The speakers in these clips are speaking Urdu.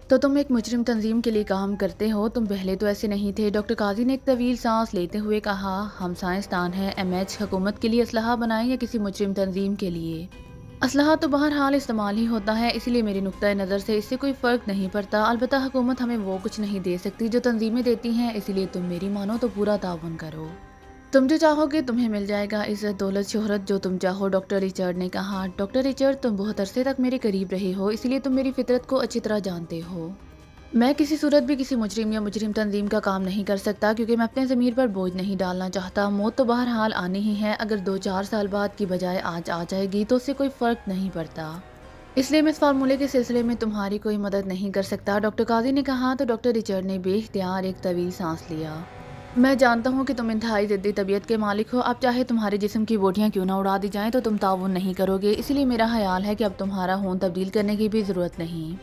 تو تم ایک مجرم تنظیم کے لیے کام کرتے ہو، تم پہلے تو ایسے نہیں تھے۔ ڈاکٹر قاضی نے ایک طویل سانس لیتے ہوئے کہا، ہم سائنسدان ہیں، ایم ایچ حکومت کے لیے اسلحہ بنائیں یا کسی مجرم تنظیم کے لیے؟ اسلحہ تو بہرحال استعمال ہی ہوتا ہے، اسی لیے میری نقطۂ نظر سے اس سے کوئی فرق نہیں پڑتا۔ البتہ حکومت ہمیں وہ کچھ نہیں دے سکتی جو تنظیمیں دیتی ہیں، اسی لیے تم میری مانو تو پورا تعاون کرو۔ تم جو چاہو گے تمہیں مل جائے گا، عزت، دولت، شہرت، جو تم چاہو، ڈاکٹر ریچارڈ نے کہا۔ ڈاکٹر ریچارڈ، تم بہت عرصے تک میرے قریب رہے ہو، اسی لیے تم میری فطرت کو اچھی طرح جانتے ہو۔ میں کسی صورت بھی کسی مجرم یا مجرم تنظیم کا کام نہیں کر سکتا، کیونکہ میں اپنے ضمیر پر بوجھ نہیں ڈالنا چاہتا۔ موت تو بہرحال آنی ہی ہے، اگر 2-4 سال بعد کی بجائے آج آ جائے گی تو اس سے کوئی فرق نہیں پڑتا۔ اس لیے میں اس فارمولے کے سلسلے میں تمہاری کوئی مدد نہیں کر سکتا، ڈاکٹر قاضی نے کہا۔ تو ڈاکٹر ریچارڈ نے بے اختیار ایک طویل سانس لیا۔ میں جانتا ہوں کہ تم انتہائی ضدی طبیعت کے مالک ہو، اب چاہے تمہارے جسم کی بوٹیاں کیوں نہ اڑا دی جائیں تو تم تعاون نہیں کرو گے، اسی لیے میرا خیال ہے کہ اب تمہارا خون تبدیل کرنے کی بھی ضرورت نہیں،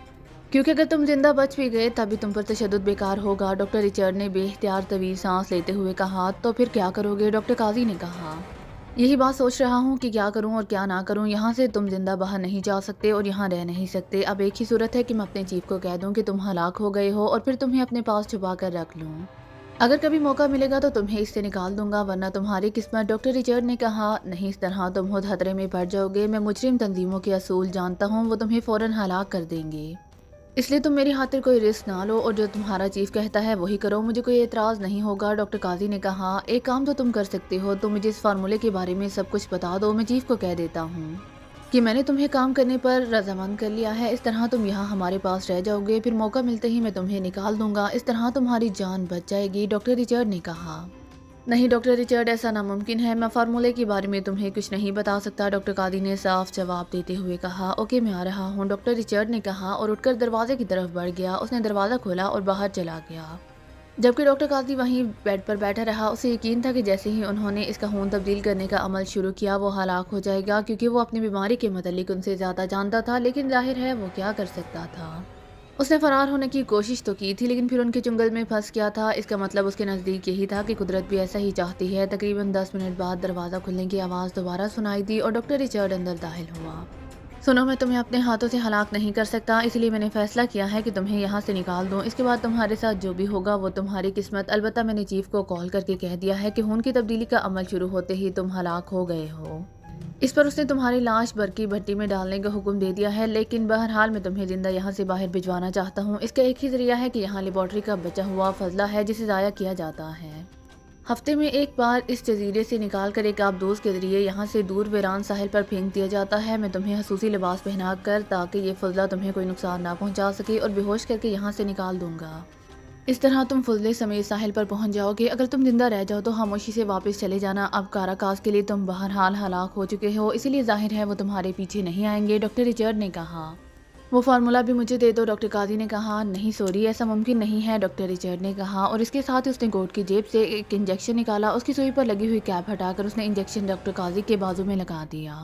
کیونکہ اگر تم زندہ بچ بھی گئے تب بھی تم پر تشدد بیکار ہوگا۔ ڈاکٹر ریچارڈ نے بے اختیار طویل سانس لیتے ہوئے کہا۔ تو پھر کیا کرو گے؟ ڈاکٹر قاضی نے کہا۔ یہی بات سوچ رہا ہوں کہ کیا کروں اور کیا نہ کروں۔ یہاں سے تم زندہ باہر نہیں جا سکتے اور یہاں رہ نہیں سکتے۔ اب ایک ہی صورت ہے کہ میں اپنے چیف کو کہہ دوں کہ تم ہلاک ہو گئے ہو اور پھر تمہیں اپنے پاس چھپا کر رکھ لوں۔ اگر کبھی موقع ملے گا تو تمہیں اس سے نکال دوں گا، ورنہ تمہاری قسمت۔ ڈاکٹر ریچارڈ نے کہا، نہیں، اس طرح تم خود خطرے میں پڑ جاؤ گے۔ میں مجرم تنظیموں کے اصول جانتا ہوں، وہ تمہیں فوراً ہلاک کر دیں گے، اس لیے تم میری خاطر کوئی رسک نہ لو اور جو تمہارا چیف کہتا ہے وہی کرو، مجھے کوئی اعتراض نہیں ہوگا۔ ڈاکٹر قاضی نے کہا، ایک کام تو تم کر سکتے ہو، تم مجھے اس فارمولے کے بارے میں سب کچھ بتا دو، میں چیف کو کہہ دیتا ہوں کہ میں نے تمہیں کام کرنے پر رضامند کر لیا ہے، اس طرح تم یہاں ہمارے پاس رہ جاؤ گے، پھر موقع ملتے ہی میں تمہیں نکال دوں گا، اس طرح تمہاری جان بچ جائے گی۔ ڈاکٹر ریچارڈ نے کہا، نہیں ڈاکٹر ریچارڈ، ایسا ناممکن ہے، میں فارمولے کے بارے میں تمہیں کچھ نہیں بتا سکتا۔ ڈاکٹر قاضی نے صاف جواب دیتے ہوئے کہا، اوکے، میں آ رہا ہوں۔ ڈاکٹر ریچارڈ نے کہا اور اٹھ کر دروازے کی طرف بڑھ گیا۔ اس نے دروازہ کھولا اور باہر چلا گیا، جبکہ ڈاکٹر قاضی وہیں بیڈ پر بیٹھا رہا۔ اسے یقین تھا کہ جیسے ہی انہوں نے اس کا خون تبدیل کرنے کا عمل شروع کیا وہ ہلاک ہو جائے گا، کیونکہ وہ اپنی بیماری کے متعلق ان سے زیادہ جانتا تھا، لیکن ظاہر ہے وہ کیا کر سکتا تھا۔ اس نے فرار ہونے کی کوشش تو کی تھی، لیکن پھر ان کے چنگل میں پھنس گیا تھا۔ اس کا مطلب اس کے نزدیک یہی تھا کہ قدرت بھی ایسا ہی چاہتی ہے۔ تقریباً 10 منٹ بعد دروازہ کھلنے کی آواز دوبارہ سنائی دی اور ڈاکٹر ریچارڈ اندر داخل ہوا۔ سنو، میں تمہیں اپنے ہاتھوں سے ہلاک نہیں کر سکتا، اس لیے میں نے فیصلہ کیا ہے کہ تمہیں یہاں سے نکال دوں، اس کے بعد تمہارے ساتھ جو بھی ہوگا وہ تمہاری قسمت۔ البتہ میں نے چیف کو کال کر کے کہہ دیا ہے کہ خون کی تبدیلی کا عمل شروع ہوتے ہی تم ہلاک ہو گئے ہو، اس پر اس نے تمہاری لاش برقی بھٹی میں ڈالنے کا حکم دے دیا ہے، لیکن بہرحال میں تمہیں زندہ یہاں سے باہر بھجوانا چاہتا ہوں۔ اس کا ایک ہی ذریعہ ہے کہ یہاں لیبارٹری کا بچا ہوا فضلہ ہے جسے ضائع کیا جاتا ہے، ہفتے میں ایک بار اس جزیرے سے نکال کر ایک آبدوز کے ذریعے یہاں سے دور ویران ساحل پر پھینک دیا جاتا ہے۔ میں تمہیں خصوصی لباس پہنا کر، تاکہ یہ فضلہ تمہیں کوئی نقصان نہ پہنچا سکے، اور بے ہوش کر کے یہاں سے نکال دوں گا، اس طرح تم فضلے سمیت ساحل پر پہنچ جاؤ گے۔ اگر تم زندہ رہ جاؤ تو خاموشی سے واپس چلے جانا۔ اب کاراکاس کے لیے تم بہرحال ہلاک ہو چکے ہو، اسی لیے ظاہر ہے وہ تمہارے پیچھے نہیں آئیں گے۔ ڈاکٹر ریچارڈ نے کہا، وہ فارمولہ بھی مجھے دے دو۔ ڈاکٹر قاضی نے کہا، نہیں سوری، ایسا ممکن نہیں ہے، ڈاکٹر ریچارڈ نے کہا، اور اس کے ساتھ اس نے کوٹ کی جیب سے ایک انجیکشن نکالا۔ اس کی سوئی پر لگی ہوئی کیپ ہٹا کر اس نے انجیکشن ڈاکٹر قاضی کے بازو میں لگا دیا۔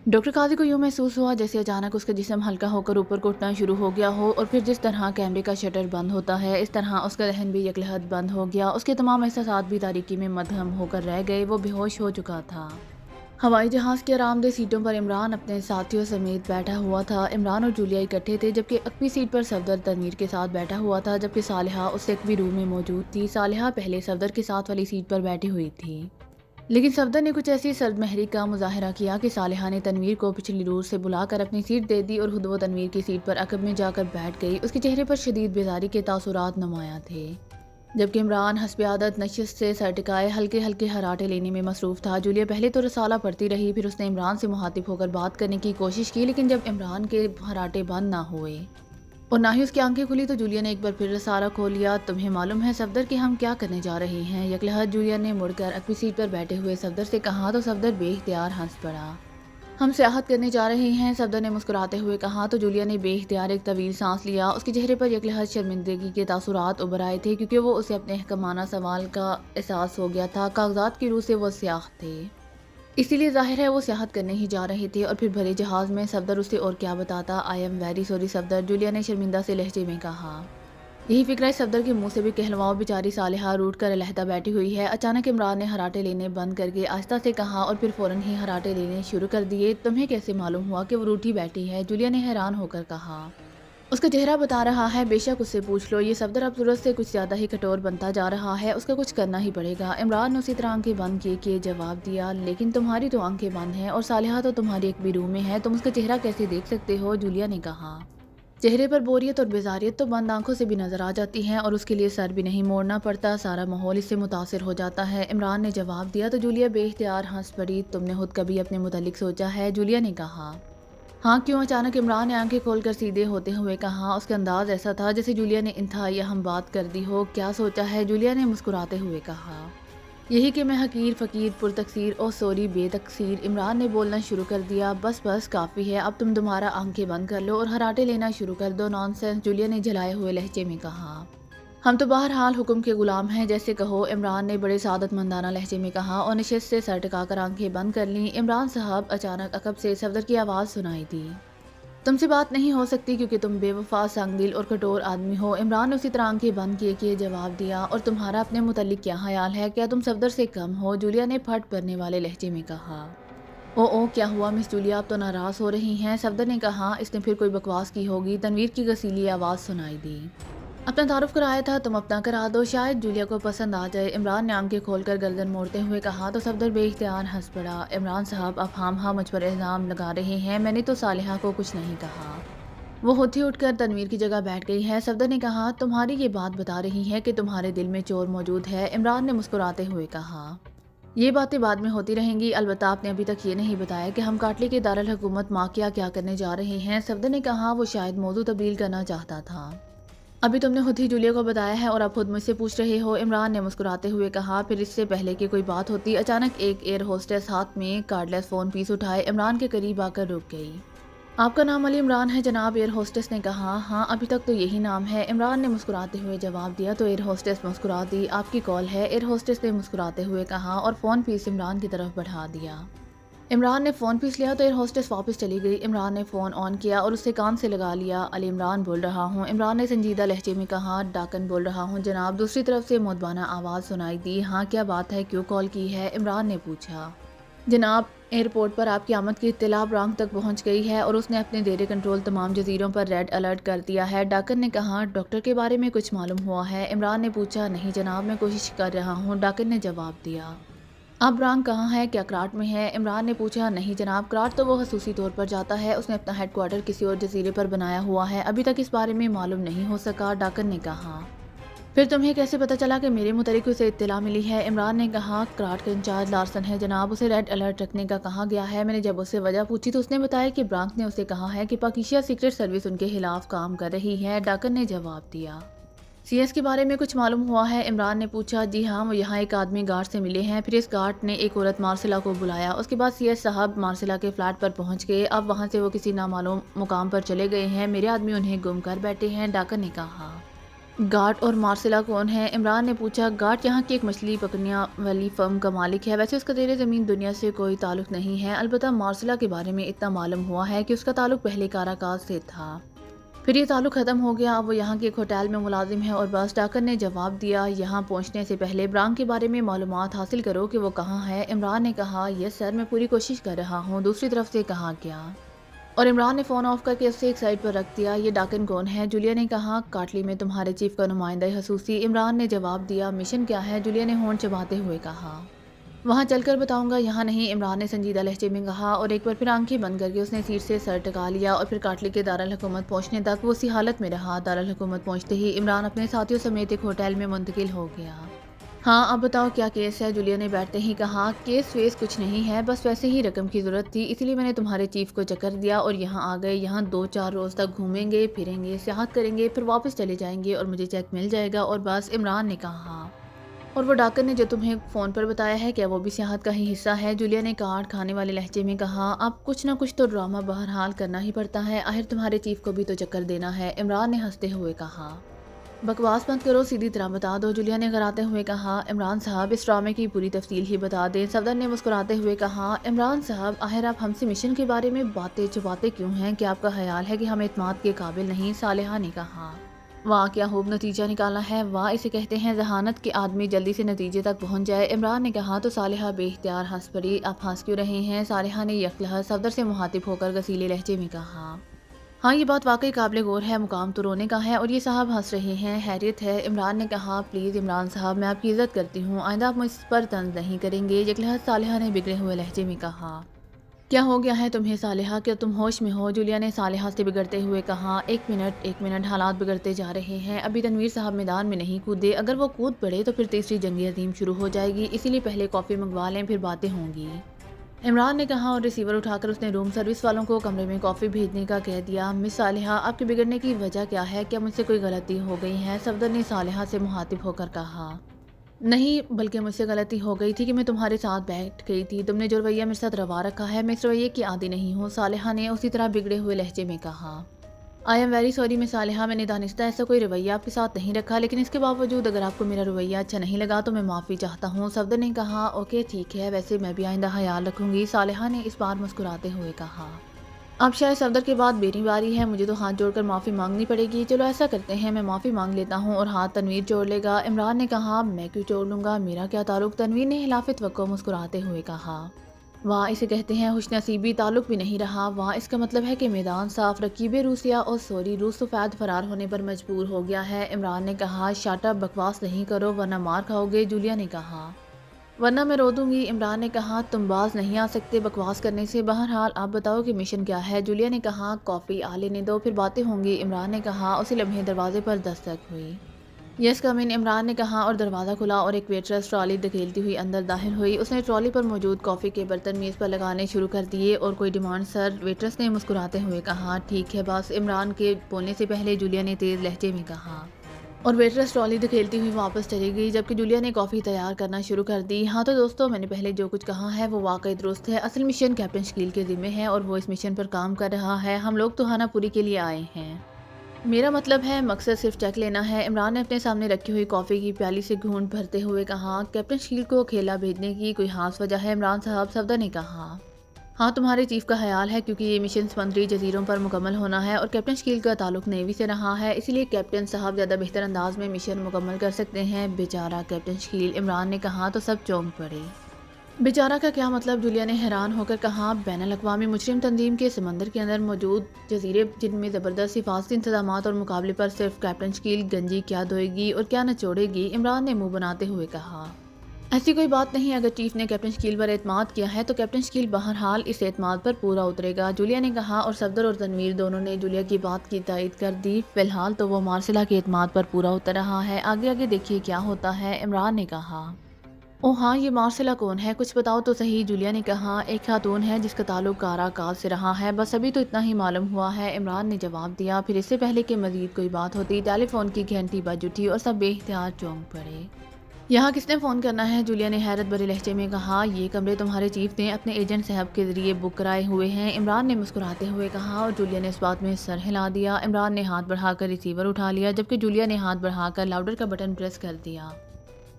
ڈاکٹر قاضی کو یوں محسوس ہوا جیسے اچانک اس کا جسم ہلکا ہو کر اوپر کو اٹھنا شروع ہو گیا ہو، اور پھر جس طرح کیمرے کا شٹر بند ہوتا ہے اس طرح اس کا ذہن بھی یکلحد بند ہو گیا۔ اس کے تمام احساسات بھی تاریکی میں مدھم ہو کر رہ گئے، وہ بے ہوش ہو چکا تھا۔ ہوائی جہاز کی آرام دہ سیٹوں پر عمران اپنے ساتھیوں سمیت بیٹھا ہوا تھا۔ عمران اور جولیا اکٹھے تھے، جبکہ عقبی سیٹ پر صفدر تنویر کے ساتھ بیٹھا ہوا تھا، جبکہ صالحہ اس سے عقبی رو میں موجود تھی۔ صالحہ پہلے صفدر کے ساتھ والی سیٹ پر بیٹھی ہوئی تھی، لیکن صفدر نے کچھ ایسی سرد مہری کا مظاہرہ کیا کہ صالحہ نے تنویر کو پچھلی رو سے بلا کر اپنی سیٹ دے دی اور خود وہ تنویر کی سیٹ پر عقب میں جا کر بیٹھ گئی۔ اس کے چہرے پر شدید بیزاری کے تاثرات نمایاں تھے، جبکہ عمران حسب عادت نشست سے سر ٹکائے ہلکے ہلکے ہراٹے لینے میں مصروف تھا۔ جولیا پہلے تو رسالہ پڑھتی رہی، پھر اس نے عمران سے مخاطب ہو کر بات کرنے کی کوشش کی، لیکن جب عمران کے ہراٹے بند نہ ہوئے اور نہ ہی اس کی آنکھیں کھلی تو جولیا نے ایک بار پھر رسالہ کھول لیا۔ تمہیں معلوم ہے صفدر کہ ہم کیا کرنے جا رہے ہیں؟ یکلحد جولیا نے مڑ کر عقبی سیٹ پر بیٹھے ہوئے صفدر سے کہا، تو صفدر بے اختیار ہنس پڑا۔ ہم سیاحت کرنے جا رہے ہیں، صفدر نے مسکراتے ہوئے کہا۔ تو جولیا نے بے اختیار ایک طویل سانس لیا۔ اس کے چہرے پر یکلحد شرمندگی کے تاثرات ابھر آئے تھے، کیونکہ وہ اسے اپنے حکمانہ سوال کا احساس ہو گیا تھا۔ کاغذات کی روح سے وہ سیاح تھے، اسی لیے ظاہر ہے وہ سیاحت کرنے ہی جا رہے تھے، اور پھر بھرے جہاز میں۔ صفدر اسے اور کیا بتاتا؟ I am very sorry Safdar, Julia نے شرمندہ سے لہجے میں کہا۔ یہی فکر ہے صفدر کے منہ سے بھی کہلواؤ، بیچاری صالحہ روٹھ کر علیحدہ بیٹھی ہوئی ہے۔ اچانک عمران نے ہراٹے لینے بند کر کے آہستہ سے کہا، اور پھر فوراً ہی ہراٹے لینے شروع کر دیے۔ تمہیں کیسے معلوم ہوا کہ وہ روٹھی بیٹھی ہے؟ جولیا نے حیران ہو کر کہا۔ اس کا چہرہ بتا رہا ہے بے شک اس سے پوچھ لو، یہ صفدر اب ضرورت سے کچھ زیادہ ہی کٹور بنتا جا رہا ہے، اس کا کچھ کرنا ہی پڑے گا۔ عمران نے اسی طرح آنکھیں بند کیے جواب دیا، لیکن تمہاری تو آنکھیں بند ہیں اور صالحہ تو تمہاری ایک بھی روم میں ہے، تم اس کا چہرہ کیسے دیکھ سکتے ہو؟ جولیا نے کہا۔ چہرے پر بوریت اور بیزاریت تو بند آنکھوں سے بھی نظر آ جاتی ہیں اور اس کے لیے سر بھی نہیں موڑنا پڑتا، سارا ماحول اس سے متاثر ہو جاتا ہے، عمران نے جواب دیا۔ تو جولیا بے اختیار ہنس پڑی۔ تم نے خود کبھی اپنے متعلق سوچا ہے؟ جولیا نے کہا۔ ہاں کیوں؟ اچانک عمران نے آنکھیں کھول کر سیدھے ہوتے ہوئے کہا۔ اس کا انداز ایسا تھا جیسے جولیا نے انتہائی اہم بات کر دی ہو۔ کیا سوچا ہے؟ جولیا نے مسکراتے ہوئے کہا۔ یہی کہ میں حقیر، فقیر، پرتقصیر، او سوری، بے تقصیر۔ عمران نے بولنا شروع کر دیا۔ بس بس کافی ہے، اب تم دوبارہ آنکھیں بند کر لو اور ہراٹے لینا شروع کر دو۔ نان سینس، جولیا نے جھلائے ہوئے لہجے میں کہا۔ ہم تو بہرحال حکم کے غلام ہیں، جیسے کہو، عمران نے بڑے سعادت مندانہ لہجے میں کہا اور نشست سے سر ٹکا کر آنکھیں بند کر لیں۔ عمران صاحب، اچانک عقب سے صفدر کی آواز سنائی دی۔ تم سے بات نہیں ہو سکتی کیونکہ تم بے وفا، سنگ دل اور کٹور آدمی ہو۔ عمران نے اسی طرح آنکھیں بند کیے جواب دیا۔ اور تمہارا اپنے متعلق کیا خیال ہے؟ کیا تم صفدر سے کم ہو؟ جولیا نے پھٹ پڑنے والے لہجے میں کہا۔ او کیا ہوا مس جولیا، آپ تو ناراض ہو رہی ہیں؟ صفدر نے کہا۔ اس نے پھر کوئی بکواس کی ہوگی، تنویر کی غسیلی آواز سنائی دی۔ اپنا تعارف کرایا تھا، تم اپنا کرا دو، شاید جولیا کو پسند آ جائے۔ عمران نے آنکھیں کھول کر گردن موڑتے ہوئے کہا۔ تو صفدر بے اختیار ہنس پڑا۔ عمران صاحب، آپ ہاں مجھ پر الزام لگا رہے ہیں، میں نے تو صالحہ کو کچھ نہیں کہا۔ وہ ہوتی اٹھ کر تنویر کی جگہ بیٹھ گئی ہے۔ صفدر نے کہا۔ تمہاری یہ بات بتا رہی ہے کہ تمہارے دل میں چور موجود ہے، عمران نے مسکراتے ہوئے کہا۔ یہ باتیں بعد میں ہوتی رہیں گی، البتہ آپ نے ابھی تک یہ نہیں بتایا کہ ہم کاٹلی کے دارالحکومت ماکیا کیا کرنے جا رہے ہیں۔ صفدر نے کہا۔ وہ شاید موضوع تبدیل کرنا چاہتا تھا۔ ابھی تم نے خود ہی جولیا کو بتایا ہے اور اب خود مجھ سے پوچھ رہے ہو، عمران نے مسکراتے ہوئے کہا۔ پھر اس سے پہلے کہ کوئی بات ہوتی، اچانک ایک ایئر ہوسٹس ہاتھ میں کارڈلیس فون پیس اٹھائے عمران کے قریب آ کر رک گئی۔ آپ کا نام علی عمران ہے جناب، ایئر ہوسٹس نے کہا۔ ہاں ابھی تک تو یہی نام ہے، عمران نے مسکراتے ہوئے جواب دیا۔ تو ایئر ہوسٹس مسکرا دی۔ آپ کی کال ہے، ایئر ہوسٹس نے مسکراتے ہوئے کہا اور فون پیس عمران کی طرف بڑھا دیا۔ عمران نے فون پیس لیا تو ایئر ہوسٹس واپس چلی گئی۔ عمران نے فون آن کیا اور اسے کان سے لگا لیا۔ علی عمران بول رہا ہوں، عمران نے سنجیدہ لہجے میں کہا۔ ڈاکن بول رہا ہوں جناب، دوسری طرف سے مؤدبانہ آواز سنائی دی۔ ہاں کیا بات ہے، کیوں کال کی ہے؟ عمران نے پوچھا۔ جناب، ایئرپورٹ پر آپ کی آمد کی اطلاع برانگ تک پہنچ گئی ہے اور اس نے اپنے زیر کنٹرول تمام جزیروں پر ریڈ الرٹ کر دیا ہے، ڈاکن نے کہا۔ ڈاکٹر کے بارے میں کچھ معلوم ہوا ہے؟ عمران نے پوچھا۔ نہیں جناب، میں کوشش کر رہا ہوں، ڈاکن نے جواب دیا۔ اب برانگ کہاں ہے؟ کیا کراٹ میں ہے؟ عمران نے پوچھا۔ نہیں جناب، کراٹ تو وہ خصوصی طور پر جاتا ہے، اس نے اپنا ہیڈ کوارٹر کسی اور جزیرے پر بنایا ہوا ہے، ابھی تک اس بارے میں معلوم نہیں ہو سکا، ڈاکن نے کہا۔ پھر تمہیں کیسے پتہ چلا کہ میرے متعلق اسے اطلاع ملی ہے؟ عمران نے کہا۔ کراٹ کا انچارج لارسن ہے جناب، اسے ریڈ الرٹ رکھنے کا کہا گیا ہے، میں نے جب اس سے وجہ پوچھی تو اس نے بتایا کہ برانک نے اسے کہا ہے کہ پاکیزہ سیکرٹ سروس ان کے خلاف کام کر رہی ہے، ڈاکن نے جواب دیا۔ سی ایس کے بارے میں کچھ معلوم ہوا ہے؟ عمران نے پوچھا۔ جی ہاں، وہ یہاں ایک آدمی گارڈ سے ملے ہیں، پھر اس گارڈ نے ایک عورت مارسلا کو بلایا، اس کے بعد سی ایس صاحب مارسلا کے فلیٹ پر پہنچ گئے، اب وہاں سے وہ کسی نامعلوم مقام پر چلے گئے ہیں، میرے آدمی انہیں گم کر بیٹھے ہیں، ڈاکن نے کہا۔ گارڈ اور مارسلا کون ہے؟ عمران نے پوچھا۔ گارڈ یہاں کی ایک مچھلی پکڑنے والی فرم کا مالک ہے، ویسے اس کا زیر زمین دنیا سے کوئی تعلق نہیں ہے، البتہ مارسلا کے بارے میں اتنا معلوم ہوا ہے کہ اس کا تعلق پہلے کاراکاز سے تھا، پھر یہ تعلق ختم ہو گیا، اب وہ یہاں کے ایک ہوٹل میں ملازم ہے اور بس، ڈاکن نے جواب دیا۔ یہاں پہنچنے سے پہلے برانک کے بارے میں معلومات حاصل کرو کہ وہ کہاں ہے، عمران نے کہا۔ یس سر، میں پوری کوشش کر رہا ہوں، دوسری طرف سے کہا گیا، اور عمران نے فون آف کر کے اسے ایک سائڈ پر رکھ دیا۔ یہ ڈاکن کون ہے؟ جولیا نے کہا۔ کاٹلی میں تمہارے چیف کا نمائندہ خصوصی، عمران نے جواب دیا۔ مشن کیا ہے؟ جولیا نے ہونٹ چباتے ہوئے کہا۔ وہاں چل کر بتاؤں گا، یہاں نہیں، عمران نے سنجیدہ لہجے میں کہا، اور ایک بار پھر آنکھیں بند کر کے اس نے سیٹ سے سر ٹکا لیا، اور پھر کاٹلی کے دارالحکومت پہنچنے تک وہ اسی حالت میں رہا۔ دارالحکومت پہنچتے ہی عمران اپنے ساتھیوں سمیت ایک ہوٹل میں منتقل ہو گیا۔ ہاں اب بتاؤ کیا کیس ہے؟ جولیا نے بیٹھتے ہی کہا۔ کیس ویس کچھ نہیں ہے، بس ویسے ہی رقم کی ضرورت تھی، اسی لیے میں نے تمہارے چیف کو چکر دیا اور یہاں آ گئے، یہاں 2-4 روز تک گھومیں گے پھریں گے، سیاحت کریں گے، پھر واپس چلے جائیں گے اور مجھے چیک مل جائے گا، اور بس، عمران نے کہا۔ اور وہ ڈاکن نے جو تمہیں فون پر بتایا ہے، کیا وہ بھی سیاحت کا ہی حصہ ہے؟ جولیا نے کاٹ کھانے والے لہجے میں کہا۔ اب کچھ نہ کچھ تو ڈرامہ بہرحال کرنا ہی پڑتا ہے، آخر تمہارے چیف کو بھی تو چکر دینا ہے، عمران نے ہنستے ہوئے کہا۔ بکواس مت کرو، سیدھی طرح بتا دو، جولیا نے غراتے ہوئے کہا۔ عمران صاحب، اس ڈرامے کی پوری تفصیل ہی بتا دیں، صفدر نے مسکراتے ہوئے کہا۔ عمران صاحب، آخر آپ ہم سے مشن کے بارے میں باتیں چھپاتے کیوں ہیں؟ کیا آپ کا خیال ہے کہ ہم اعتماد کے قابل نہیں؟ صالحہ نے کہا۔ واہ کیا خوب نتیجہ نکالا ہے، واہ اسے کہتے ہیں ذہانت، کہ آدمی جلدی سے نتیجے تک پہنچ جائے، عمران نے کہا۔ تو صالحہ بے اختیار ہنس پڑی۔ آپ ہنس کیوں رہے ہیں؟ صالحہ نے یک لحظ صفدر سے مخاطب ہو کر غسیلے لہجے میں کہا۔ ہاں یہ بات واقعی قابل غور ہے، مقام تو رونے کا ہے اور یہ صاحب ہنس رہے ہیں، حیرت ہے۔ عمران نے کہا پلیز عمران صاحب میں آپ کی عزت کرتی ہوں، آئندہ آپ مجھ پر طنز نہیں کریں گے۔ یکلہت صالحہ نے بگڑے ہوئے لہجے میں کہا کیا ہو گیا ہے تمہیں صالحہ، کیا تم ہوش میں ہو؟ جولیا نے صالحہ سے بگڑتے ہوئے کہا ایک منٹ حالات بگڑتے جا رہے ہیں، ابھی تنویر صاحب میدان میں نہیں کودے، اگر وہ کود پڑے تو پھر تیسری جنگ عظیم شروع ہو جائے گی، اسی لیے پہلے کافی منگوا لیں پھر باتیں ہوں گی۔ عمران نے کہا اور ریسیور اٹھا کر اس نے روم سروس والوں کو کمرے میں کافی بھیجنے کا کہہ دیا۔ مس صالحہ آپ کے بگڑنے کی وجہ کیا ہے؟ کیا مجھ سے کوئی غلطی ہو گئی ہے؟ صفدر نے صالحہ سے مخاطب ہو کر کہا نہیں، بلکہ مجھ سے غلطی ہو گئی تھی کہ میں تمہارے ساتھ بیٹھ گئی تھی، تم نے جو رویہ میرے ساتھ روا رکھا ہے میں اس رویے کی عادی نہیں ہوں، صالحہ نے اسی طرح بگڑے ہوئے لہجے میں کہا۔ آئی ایم ویری سوری میں صالحہ، میں نے دانستہ ایسا کوئی رویہ آپ کے ساتھ نہیں رکھا، لیکن اس کے باوجود اگر آپ کو میرا رویہ اچھا نہیں لگا تو میں معافی چاہتا ہوں، صفدر نے کہا اوکے ٹھیک ہے، ویسے میں بھی آئندہ خیال رکھوں گی، صالحہ نے اس بار مسکراتے ہوئے کہا۔ اب شاید صفدر کے بعد میری باری ہے، مجھے تو ہاتھ جوڑ کر معافی مانگنی پڑے گی، چلو ایسا کرتے ہیں میں معافی مانگ لیتا ہوں اور ہاتھ تنویر جوڑ لے گا۔ عمران نے کہا میں کیوں جوڑ لوں گا، میرا کیا تعلق؟ تنویر نے خلاف توقع مسکراتے ہوئے کہا واہ اسے کہتے ہیں خوش نصیبی، تعلق بھی نہیں رہا، واہ اس کا مطلب ہے کہ میدان صاف، رکیب روسیہ اور سوری روس سفید فرار ہونے پر مجبور ہو گیا ہے۔ عمران نے کہا شٹ اپ، بکواس نہیں کرو ورنہ مار کھاؤ گے، جولیا نے کہا ورنہ میں رو دوں گی۔ عمران نے کہا تم باز نہیں آ سکتے بکواس کرنے سے، بہرحال آپ بتاؤ کہ مشن کیا ہے؟ جولیا نے کہا کافی آ لینے دو پھر باتیں ہوں گی۔ عمران نے کہا اسی لمحے دروازے پر دستک ہوئی۔ یس کم ان، عمران نے کہا اور دروازہ کھلا اور ایک ویٹرس ٹرالی دھکیلتی ہوئی اندر داخل ہوئی، اس نے ٹرالی پر موجود کافی کے برتن میز پر لگانے شروع کر دیے۔ اور کوئی ڈیمانڈ سر؟ ویٹرس نے مسکراتے ہوئے کہا ٹھیک ہے بس، عمران کے بولنے سے پہلے جولیا نے تیز لہجے میں کہا اور ویٹرس ٹرالی دھکیلتی ہوئی واپس چلی گئی جبکہ جولیا نے کافی تیار کرنا شروع کر دی۔ ہاں تو دوستو، میں نے پہلے جو کچھ کہا ہے وہ واقعی درست ہے، اصل مشن کیپٹن شکیل کے ذمہ ہے اور وہ اس مشن پر کام کر رہا ہے، ہم لوگ تو ہانہ پوری کے لیے آئے ہیں، میرا مطلب ہے مقصد صرف چیک لینا ہے۔ عمران نے اپنے سامنے رکھی ہوئی کافی کی پیالی سے گھونٹ بھرتے ہوئے کہا کیپٹن شکیل کو کھیلا بھیجنے کی کوئی خاص وجہ ہے عمران صاحب؟ صفدر نے کہا ہاں تمہارے چیف کا خیال ہے کیونکہ یہ مشن سمندری جزیروں پر مکمل ہونا ہے اور کیپٹن شکیل کا تعلق نیوی سے رہا ہے، اسی لیے کیپٹن صاحب زیادہ بہتر انداز میں مشن مکمل کر سکتے ہیں۔ بیچارہ کیپٹن شکیل، عمران نے کہا تو سب چونک پڑے۔ بیچارہ کا کیا مطلب؟ جولیا نے حیران ہو کر کہا بین الاقوامی مجرم تنظیم کے سمندر کے اندر موجود جزیرے جن میں زبردست حفاظتی انتظامات اور مقابلے پر صرف کیپٹن شکیل گنجی کیا دھوئے گی اور کیا نچوڑے گی؟ عمران نے منہ بناتے ہوئے کہا ایسی کوئی بات نہیں، اگر چیف نے کیپٹن شکیل پر اعتماد کیا ہے تو کیپٹن شکیل بہرحال اس اعتماد پر پورا اترے گا، جولیا نے کہا اور صفدر اور تنویر دونوں نے جولیا کی بات کی تائید کر دی۔ فی الحال تو وہ مارسلا کے اعتماد پر پورا اتر رہا ہے، آگے آگے دیکھیے کیا ہوتا ہے، عمران نے کہا۔ اوہ ہاں یہ مارسلا کون ہے؟ کچھ بتاؤ تو صحیح، جولیا نے کہا۔ ایک خاتون ہے جس کا تعلق کاراکاز سے رہا ہے، بس ابھی تو اتنا ہی معلوم ہوا ہے، عمران نے جواب دیا۔ پھر اس سے پہلے کہ مزید کوئی بات ہوتی ٹیلی فون کی گھنٹی بج اٹھی اور سب بے اختیار چونک پڑے۔ یہاں کس نے فون کرنا ہے؟ جولیا نے حیرت بھرے لہجے میں کہا یہ کمرے تمہارے چیف نے اپنے ایجنٹ صاحب کے ذریعے بک کرائے ہوئے ہیں، عمران نے مسکراتے ہوئے کہا اور جولیا نے اس بات میں سر ہلا دیا۔ عمران نے ہاتھ بڑھا کر ریسیور اٹھا لیا جبکہ جولیا نے ہاتھ بڑھا کر لاؤڈر کا بٹن پریس کر دیا۔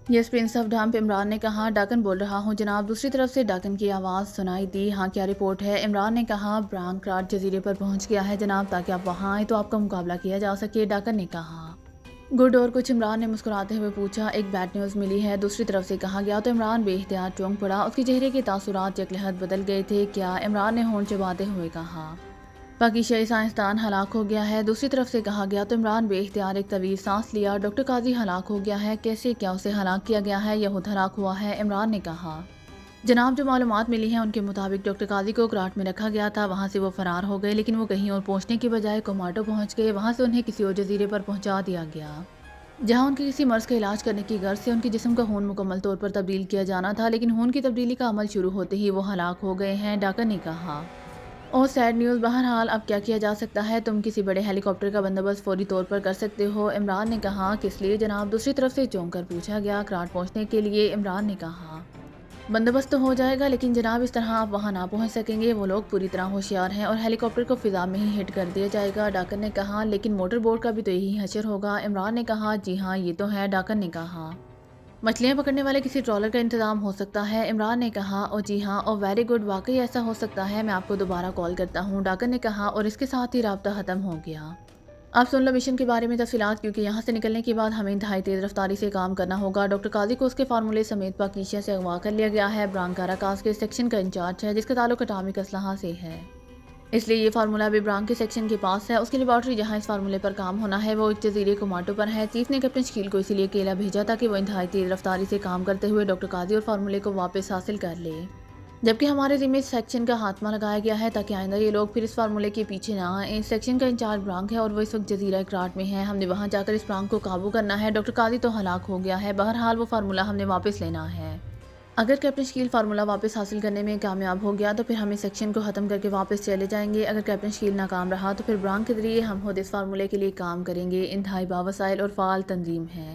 یس پرنس آف ڈمپ، عمران نے کہا ڈاکن بول رہا ہوں جناب۔ دوسری طرف سے ڈاکن کی آواز سنائی دی۔ ہاں کیا رپورٹ ہے؟ عمران نے کہا برانکراٹ جزیرے پر پہنچ گیا ہے جناب، تاکہ آپ وہاں آئیں تو آپ کا مقابلہ کیا جا سکے، ڈاکن نے کہا۔ گڈ اور کچھ؟ عمران نے مسکراتے ہوئے پوچھا۔ ایک بیڈ نیوز ملی ہے، دوسری طرف سے کہا گیا تو عمران بے اختیار چونک پڑا، اس کے چہرے کے تاثرات یکلہت بدل گئے تھے۔ کیا؟ عمران نے ہونٹ چباتے ہوئے کہا پاکیزائی سائنسدان ہلاک ہو گیا ہے، دوسری طرف سے کہا گیا تو عمران بے اختیار ایک طویل سانس لیا۔ ڈاکٹر قاضی ہلاک ہو گیا ہے؟ کیسے؟ کیا اسے ہلاک کیا گیا ہے یا خود ہلاک ہوا ہے؟ عمران نے کہا جناب جو معلومات ملی ہیں ان کے مطابق ڈاکٹر قاضی کو کراٹ میں رکھا گیا تھا، وہاں سے وہ فرار ہو گئے، لیکن وہ کہیں اور پہنچنے کی بجائے کوماٹو پہنچ گئے، وہاں سے انہیں کسی اور جزیرے پر پہنچا دیا گیا جہاں ان کے کسی مرض کا علاج کرنے کی غرض سے ان کے جسم کا خون مکمل طور پر تبدیل کیا جانا تھا، لیکن خون کی تبدیلی کا عمل شروع ہوتے ہی وہ ہلاک ہو گئے ہیں، ڈاکن نے کہا۔ اور سیڈ نیوز، بہرحال اب کیا کیا جا سکتا ہے؟ تم کسی بڑے ہیلی کاپٹر کا بندوبست فوری طور پر کر سکتے ہو، عمران نے کہا۔ کس لیے جناب؟ دوسری طرف سے چونک کر پوچھا گیا۔ کراٹ پہنچنے کے لیے، عمران نے کہا۔ بندوبست تو ہو جائے گا لیکن جناب اس طرح آپ وہاں نہ پہنچ سکیں گے، وہ لوگ پوری طرح ہوشیار ہیں اور ہیلی کاپٹر کو فضا میں ہی ہٹ کر دیا جائے گا، ڈاکن نے کہا۔ لیکن موٹر بوٹ کا بھی تو یہی حشر ہوگا، عمران نے کہا۔ جی ہاں یہ تو ہے، ڈاکن نے کہا۔ مچھلیاں پکڑنے والے کسی ٹرالر کا انتظام ہو سکتا ہے، عمران نے کہا۔ او جی ہاں، او ویری گڈ، واقعی ایسا ہو سکتا ہے، میں آپ کو دوبارہ کال کرتا ہوں، ڈاکن نے کہا اور اس کے ساتھ ہی رابطہ ختم ہو گیا۔ آپ سن لو مشن کے بارے میں تفصیلات، کیونکہ یہاں سے نکلنے کے بعد ہمیں انتہائی تیز رفتاری سے کام کرنا ہوگا۔ ڈاکٹر قاضی کو اس کے فارمولے سمیت پاکیزا سے اغوا کر لیا گیا ہے، برانکاراکاز کے سیکشن کا انچارج ہے جس کا تعلق اٹامک اسلحہ سے ہے۔ اس لیے یہ فارمولہ ابھی برانک کے سیکشن کے پاس ہے۔ اس کی لیبارٹری جہاں اس فارمولے پر کام ہونا ہے وہ ایک جزیرے کوماٹو پر ہے۔ چیف نے کیپٹن شکیل کو اسی لیے اکیلا بھیجا تاکہ وہ انتہائی تیز رفتاری سے کام کرتے ہوئے ڈاکٹر قاضی اور فارمولے کو واپس حاصل کر لے، جبکہ ہمارے ذمہ اس سیکشن کا خاتمہ لگایا گیا ہے تاکہ آئندہ یہ لوگ پھر اس فارمولے کے پیچھے نہ آئیں۔ اس سیکشن کا انچارج برانک ہے اور وہ اس وقت جزیرہ اکراٹ میں ہے۔ ہم نے وہاں جا کر اس برانک کو قابو کرنا ہے۔ ڈاکٹر قاضی تو ہلاک ہو گیا ہے، بہرحال وہ فارمولہ ہم نے واپس لینا ہے۔ اگر کیپٹن شکیل فارمولہ واپس حاصل کرنے میں کامیاب ہو گیا تو پھر ہم اس سیکشن کو ختم کر کے واپس چلے جائیں گے۔ اگر کیپٹن شکیل ناکام رہا تو پھر برانک کے ذریعے ہم خود اس فارمولے کے لیے کام کریں گے۔ انتہائی باوسائل اور فعال تنظیم ہے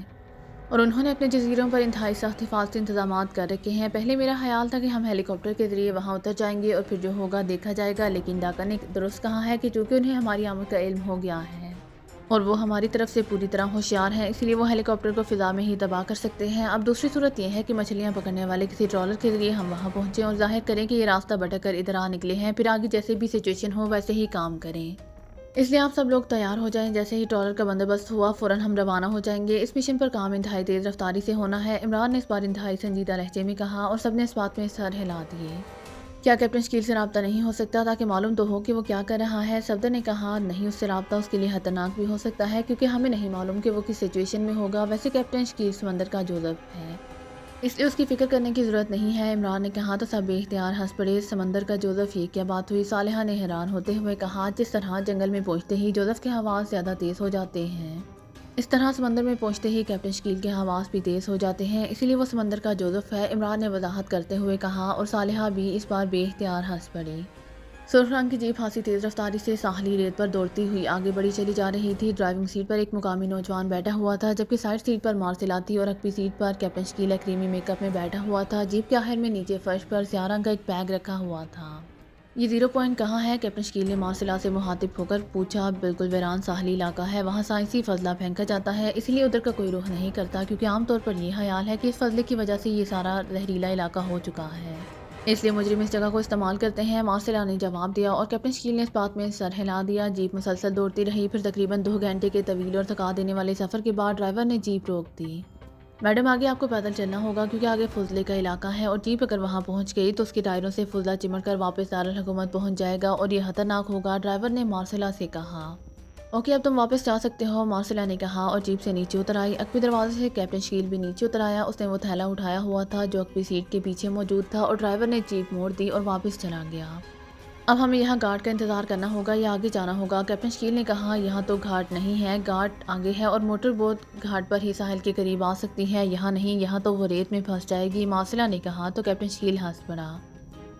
اور انہوں نے اپنے جزیروں پر انتہائی سخت حفاظتی انتظامات کر رکھے ہیں۔ پہلے میرا خیال تھا کہ ہم ہیلی کاپٹر کے ذریعے وہاں اتر جائیں گے اور پھر جو ہوگا دیکھا جائے گا، لیکن ڈاکا نے درست کہا ہے کہ چونکہ انہیں ہماری آمد کا علم ہو گیا ہے اور وہ ہماری طرف سے پوری طرح ہوشیار ہیں، اس لیے وہ ہیلی کاپٹر کو فضا میں ہی تباہ کر سکتے ہیں۔ اب دوسری صورت یہ ہے کہ مچھلیاں پکڑنے والے کسی ٹرالر کے ذریعے ہم وہاں پہنچیں اور ظاہر کریں کہ یہ راستہ بھٹک کر ادھر آ نکلے ہیں، پھر آگے جیسے بھی سچویشن ہو ویسے ہی کام کریں۔ اس لیے آپ سب لوگ تیار ہو جائیں، جیسے ہی ٹرالر کا بندوبست ہوا فوراً ہم روانہ ہو جائیں گے۔ اس مشن پر کام انتہائی تیز رفتاری سے ہونا ہے، عمران نے اس بار انتہائی سنجیدہ لہجے میں کہا اور سب نے اس بات میں سر ہلا دیے۔ کیا کیپٹن شکیل سے رابطہ نہیں ہو سکتا تاکہ معلوم تو ہو کہ وہ کیا کر رہا ہے؟ صفدر نے کہا نہیں، اس سے رابطہ اس کے لیے خطرناک بھی ہو سکتا ہے کیونکہ ہمیں نہیں معلوم کہ وہ کس سچویشن میں ہوگا۔ ویسے کیپٹن شکیل سمندر کا جوزف ہے، اس لیے اس کی فکر کرنے کی ضرورت نہیں ہے، عمران نے کہا تو سب بے اختیار ہنس پڑے۔ سمندر کا جوزف، یہ کیا بات ہوئی؟ صالحہ نے حیران ہوتے ہوئے کہا جس طرح جنگل میں پہنچتے ہی جوزف کے حواس زیادہ تیز ہو جاتے ہیں، اس طرح سمندر میں پہنچتے ہی کیپٹن شکیل کے حواس بھی تیز ہو جاتے ہیں، اسی لیے وہ سمندر کا جوزف ہے، عمران نے وضاحت کرتے ہوئے کہا اور صالحہ بھی اس بار بے اختیار ہنس پڑی۔ سرخ رنگ کی جیپ خاصی تیز رفتاری سے ساحلی ریت پر دوڑتی ہوئی آگے بڑھی چلی جا رہی تھی۔ ڈرائیونگ سیٹ پر ایک مقامی نوجوان بیٹھا ہوا تھا، جبکہ سائیڈ سیٹ پر مارسلا تھی اور رکبی سیٹ پر کیپٹن شکیل کریمی میک اپ میں بیٹھا ہوا تھا۔ جیپ کے آخر میں نیچے فرش پر سیاہ رنگ کا ایک بیگ رکھا ہوا تھا۔ یہ 0 پوائنٹ کہاں ہے؟ کیپٹن شکیل نے مارسلا سے مخاطب ہو کر پوچھا۔ بالکل ویران ساحلی علاقہ ہے، وہاں سائنسی فضلہ پھینکا جاتا ہے، اسی لیے ادھر کا کوئی رخ نہیں کرتا کیونکہ عام طور پر یہ خیال ہے کہ اس فضلے کی وجہ سے یہ سارا زہریلا علاقہ ہو چکا ہے، اس لیے مجرم اس جگہ کو استعمال کرتے ہیں، مارسلا نے جواب دیا اور کیپٹن شکیل نے اس بات میں سر ہلا دیا۔ جیپ مسلسل دوڑتی رہی، پھر تقریباً 2 گھنٹے کے طویل اور تھکا دینے والے سفر کے بعد ڈرائیور نے جیپ روک دی۔ میڈم آگے آپ کو پیدل چلنا ہوگا کیونکہ آگے فضلے کا علاقہ ہے اور جیپ اگر وہاں پہنچ گئی تو اس کے ٹائروں سے فضلہ چمٹ کر واپس دارالحکومت پہنچ جائے گا اور یہ خطرناک ہوگا، ڈرائیور نے مارسلا سے کہا۔ اوکے اب تم واپس جا سکتے ہو، مارسلا نے کہا اور جیپ سے نیچے اتر آئی۔ عقبی دروازے سے کیپٹن شکیل بھی نیچے اتر آیا، اس نے وہ تھیلا اٹھایا ہوا تھا جو عقبی سیٹ کے پیچھے موجود تھا اور ڈرائیور نے جیپ موڑ دی اور واپس چلا گیا۔ اب ہمیں یہاں گارڈ کا انتظار کرنا ہوگا یا آگے جانا ہوگا؟ کیپٹن شکیل نے کہا یہاں تو گھاٹ نہیں ہے، گھاٹ آگے ہے اور موٹر بوٹ گھاٹ پر ہی ساحل کے قریب آ سکتی ہے، یہاں نہیں، یہاں تو وہ ریت میں پھنس جائے گی، مارسلا نے کہا تو کیپٹن شکیل ہنس پڑا۔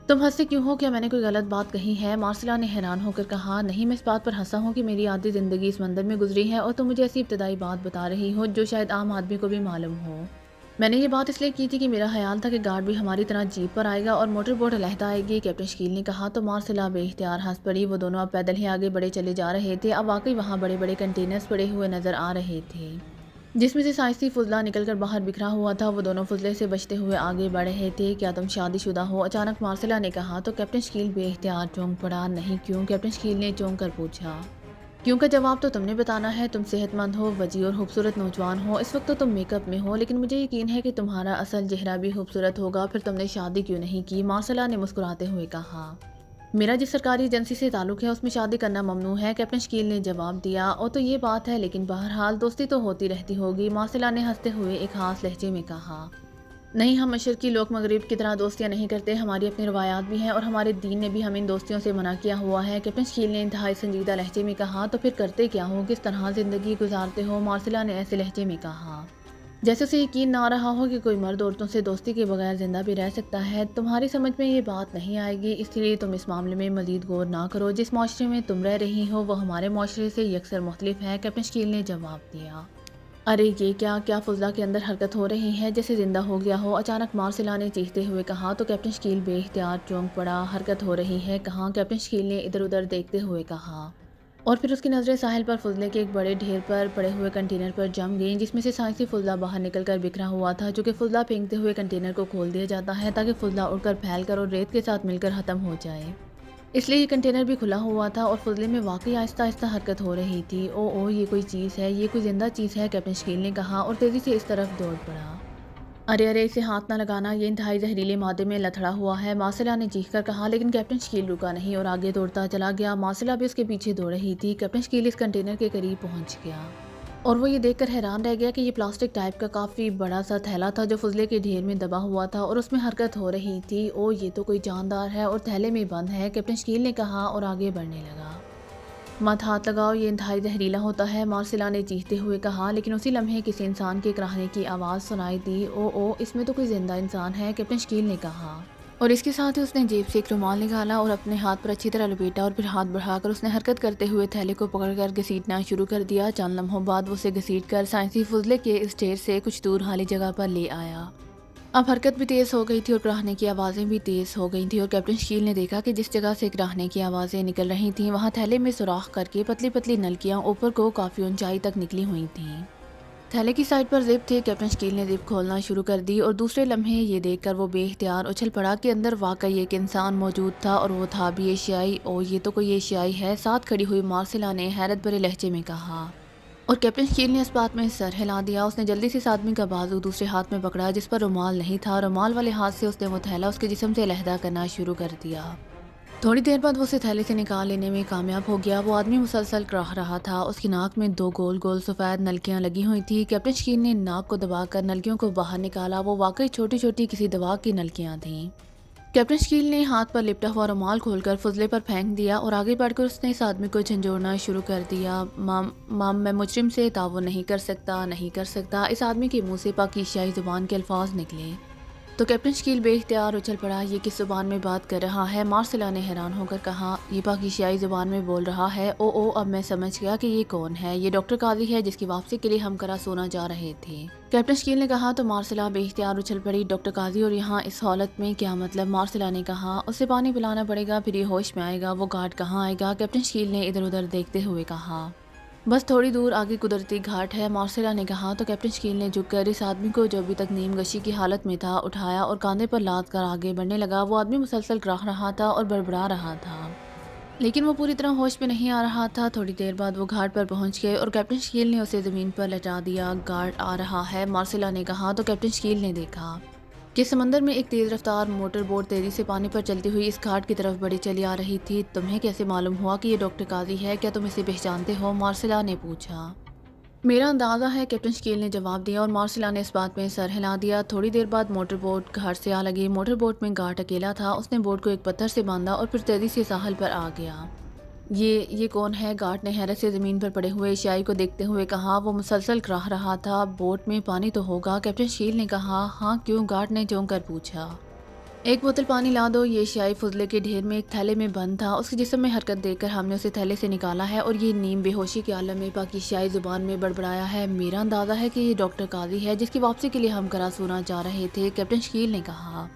تم ہنستے کیوں ہو؟ کیا میں نے کوئی غلط بات کہی ہے؟ مارسلا نے حیران ہو کر کہا نہیں، میں اس بات پر ہنسا ہوں کہ میری آدھی زندگی اس مندر میں گزری ہے اور تم مجھے ایسی ابتدائی بات بتا رہی ہو جو شاید عام آدمی کو بھی معلوم ہو۔ میں نے یہ بات اس لیے کی تھی کہ میرا خیال تھا کہ گارڈ بھی ہماری طرح جیپ پر آئے گا اور موٹر بوٹ علیحدہ آئے گی، کیپٹن شکیل نے کہا تو مارسلا بے اختیار ہنس پڑی۔ وہ دونوں اب پیدل ہی آگے بڑھے چلے جا رہے تھے، اب واقعی وہاں بڑے بڑے کنٹینرز پڑے ہوئے نظر آ رہے تھے جس میں سے سائنسی فضلہ نکل کر باہر بکھرا ہوا تھا۔ وہ دونوں فضلے سے بچتے ہوئے آگے بڑھ رہے تھے۔ کیا تم شادی شدہ ہو؟ اچانک مارسلا نے کہا تو کیپٹن شکیل بے اختیار چونک پڑا۔ نہیں، کیوں؟ کیپٹن شکیل نے چونک کر پوچھا۔ کیوں کا جواب تو تم نے بتانا ہے، تم صحت مند ہو، وجیح اور خوبصورت نوجوان ہو، اس وقت تو تم میک اپ میں ہو، لیکن مجھے یقین ہے کہ تمہارا اصل چہرہ بھی خوبصورت ہوگا، پھر تم نے شادی کیوں نہیں کی؟ مارسلا نے مسکراتے ہوئے کہا میرا جس سرکاری ایجنسی سے تعلق ہے اس میں شادی کرنا ممنوع ہے، کیپٹن شکیل نے جواب دیا۔ او تو یہ بات ہے، لیکن بہرحال دوستی تو ہوتی رہتی ہوگی، مارسلا نے ہنستے ہوئے ایک خاص لہجے میں کہا۔ نہیں، ہم مشرقی لوگ مغرب کی طرح دوستیاں نہیں کرتے، ہماری اپنی روایات بھی ہیں اور ہمارے دین نے بھی ہمیں ان دوستیوں سے منع کیا ہوا ہے، کیپٹن شکیل نے انتہائی سنجیدہ لہجے میں کہا۔ تو پھر کرتے کیا ہو؟ کس طرح زندگی گزارتے ہو؟ مارسلا نے ایسے لہجے میں کہا جیسے اسے یقین نہ آ رہا ہو کہ کوئی مرد عورتوں سے دوستی کے بغیر زندہ بھی رہ سکتا ہے۔ تمہاری سمجھ میں یہ بات نہیں آئے گی، اس لیے تم اس معاملے میں مزید غور نہ کرو، جس معاشرے میں تم رہ رہی ہو وہ ہمارے معاشرے سے یکسر مختلف ہے، کیپٹن شکیل نے جواب دیا۔ ارے یہ کیا فضلہ کے اندر حرکت ہو رہی ہے جیسے زندہ ہو گیا ہو، اچانک مارسلا نے چیختے ہوئے کہا تو کیپٹن شکیل بے اختیار چونک پڑا۔ حرکت ہو رہی ہے کہاں؟ کیپٹن شکیل نے ادھر ادھر دیکھتے ہوئے کہا اور پھر اس کی نظریں ساحل پر فضلے کے ایک بڑے ڈھیر پر پڑے ہوئے کنٹینر پر جم گئیں جس میں سے سائنسی فضلہ باہر نکل کر بکھرا ہوا تھا، جو کہ فضلہ پھینکتے ہوئے کنٹینر کو کھول دیا جاتا ہے تاکہ فضلہ اڑ کر پھیل کر اور ریت کے ساتھ مل کر ختم ہو جائے، اس لیے یہ کنٹینر بھی کھلا ہوا تھا اور فضلے میں واقعی آہستہ آہستہ حرکت ہو رہی تھی۔ او یہ کوئی چیز ہے، یہ کوئی زندہ چیز ہے، کیپٹن شکیل نے کہا اور تیزی سے اس طرف دوڑ پڑا۔ ارے ارے اسے ہاتھ نہ لگانا، یہ انتہائی زہریلے مادے میں لتھڑا ہوا ہے، مارسلا نے چیخ کر کہا، لیکن کیپٹن شکیل رکا نہیں اور آگے دوڑتا چلا گیا۔ مارسلا بھی اس کے پیچھے دوڑ رہی تھی۔ کیپٹن شکیل اس کنٹینر کے قریب پہنچ گیا اور وہ یہ دیکھ کر حیران رہ گیا کہ یہ پلاسٹک ٹائپ کا کافی بڑا سا تھیلا تھا جو فضلے کے ڈھیر میں دبا ہوا تھا اور اس میں حرکت ہو رہی تھی۔ او یہ تو کوئی جاندار ہے اور تھیلے میں بند ہے، کیپٹن شکیل نے کہا اور آگے بڑھنے لگا۔ مت ہاتھ لگاؤ، یہ انتہائی زہریلا ہوتا ہے، مارسلا نے چیختے ہوئے کہا، لیکن اسی لمحے کسی انسان کے کراہنے کی آواز سنائی دی۔ او اس میں تو کوئی زندہ انسان ہے، کیپٹن شکیل نے کہا، اور اس کے ساتھ ہی اس نے جیب سے ایک رومال نکالا اور اپنے ہاتھ پر اچھی طرح لپیٹا اور پھر ہاتھ بڑھا کر اس نے حرکت کرتے ہوئے تھیلے کو پکڑ کر گھسیٹنا شروع کر دیا۔ چند لمحوں بعد وہ اسے گھسیٹ کر سائنسی فضلے کے اس ڈھیر سے کچھ دور خالی جگہ پر لے آیا۔ اب حرکت بھی تیز ہو گئی تھی اور کراہنے کی آوازیں بھی تیز ہو گئی تھیں اور کیپٹن شکیل نے دیکھا کہ جس جگہ سے کراہنے کی آوازیں نکل رہی تھیں وہاں تھیلے میں سوراخ کر کے پتلی پتلی نلکیاں اوپر کو کافی اونچائی تک نکلی ہوئی تھیں۔ تھیلے کی سائڈ پر زپ تھی۔ کیپٹن شکیل نے زپ کھولنا شروع کر دی اور دوسرے لمحے یہ دیکھ کر وہ بے اختیار اچھل پڑا کہ اندر واقعی ایک انسان موجود تھا اور وہ تھا بھی ایشیائی۔ او یہ تو کوئی ایشیائی ہے، ساتھ کھڑی ہوئی مارسلا نے حیرت بھرے لہجے میں کہا، اور کیپٹن شکیل نے اس بات میں سر ہلا دیا۔ اس نے جلدی سے اس آدمی کا بازو دوسرے ہاتھ میں پکڑا جس پر رومال نہیں تھا، رومال والے ہاتھ سے اس نے وہ تھیلا اس کے جسم سے علیحدہ کرنا شروع کر دیا۔ تھوڑی دیر بعد وہ اسے تھیلے سے نکال لینے میں کامیاب ہو گیا۔ وہ آدمی مسلسل کراہ رہا تھا، اس کی ناک میں دو گول گول سفید نلکیاں لگی ہوئی تھی۔ کیپٹن شکیل نے ناک کو دبا کر نلکیوں کو باہر نکالا، وہ واقعی چھوٹی چھوٹی کسی دوا کی نلکیاں تھیں۔ کیپٹن شکیل نے ہاتھ پر لپٹا ہوا رومال کھول کر فضلے پر پھینک دیا اور آگے بڑھ کر اس نے اس آدمی کو جھنجھوڑنا شروع کر دیا۔ مام میں مجرم سے تعاون نہیں کر سکتا، نہیں کر سکتا۔ اس آدمی کے منہ سے پاکیزیائی زبان کے الفاظ نکلے تو کیپٹن شکیل بے اختیار اچھل پڑا۔ یہ کس زبان میں بات کر رہا ہے؟ مارسلا نے حیران ہو کر کہا، یہ پاکیزیائی زبان میں بول رہا ہے۔ او اب میں سمجھ گیا کہ یہ کون ہے، یہ ڈاکٹر قاضی ہے جس کی واپسی کے لیے ہم کراسونا جا رہے تھے، کیپٹن شکیل نے کہا تو مارسلا بے اختیار اچھل پڑی۔ ڈاکٹر قاضی اور یہاں اس حالت میں کیا مطلب؟ مارسلا نے کہا، اسے پانی پلانا پڑے گا پھر یہ ہوش میں آئے گا۔ وہ گارڈ کہاں آئے گا؟ کیپٹن شکیل نے ادھر ادھر دیکھتے ہوئے کہا، بس تھوڑی دور آگے قدرتی گھاٹ ہے، مارسلا نے کہا تو کیپٹن شکیل نے جھک کر اس آدمی کو جو ابھی تک نیم گشی کی حالت میں تھا اٹھایا اور کاندھے پر لاد کر آگے بڑھنے لگا۔ وہ آدمی مسلسل کراہ رہا تھا اور بڑبڑا رہا تھا لیکن وہ پوری طرح ہوش میں نہیں آ رہا تھا۔ تھوڑی دیر بعد وہ گھاٹ پر پہنچ گئے اور کیپٹن شکیل نے اسے زمین پر لٹا دیا۔ گارڈ آ رہا ہے، مارسلا نے کہا تو کیپٹن شکیل نے دیکھا کہ سمندر میں ایک تیز رفتار موٹر بوٹ تیزی سے پانی پر چلتی ہوئی اس گھاٹ کی طرف بڑھی چلی آ رہی تھی۔ تمہیں کیسے معلوم ہوا کہ یہ ڈاکٹر قاضی ہے؟ کیا تم اسے پہچانتے ہو؟ مارسلا نے پوچھا۔ میرا اندازہ ہے، کیپٹن شکیل نے جواب دیا اور مارسلا نے اس بات میں سر ہلا دیا۔ تھوڑی دیر بعد موٹر بوٹ گھاٹ سے آ لگی۔ موٹر بوٹ میں گارڈ اکیلا تھا۔ اس نے بوٹ کو ایک پتھر سے باندھا اور پھر تیزی سے ساحل پر آ گیا۔ یہ کون ہے؟ گارڈ نے حیرت سے زمین پر پڑے ہوئے ایشیائی کو دیکھتے ہوئے کہا۔ وہ مسلسل کراہ رہا تھا۔ بوٹ میں پانی تو ہوگا؟ کیپٹن شکیل نے کہا۔ ہاں کیوں؟ گارڈ نے چونک کر پوچھا۔ ایک بوتل پانی لا دو۔ یہ ایشیائی فضلے کے ڈھیر میں ایک تھیلے میں بند تھا۔ اس کے جسم میں حرکت دیکھ کر ہم نے اسے تھیلے سے نکالا ہے اور یہ نیم بے ہوشی کے عالم میں پاکیزیائی زبان میں بڑبڑایا ہے۔ میرا اندازہ ہے کہ یہ ڈاکٹر قاضی ہے جس کی واپسی کے لیے ہم کراسونا جا رہے تھے، کیپٹن شکیل نے کہا۔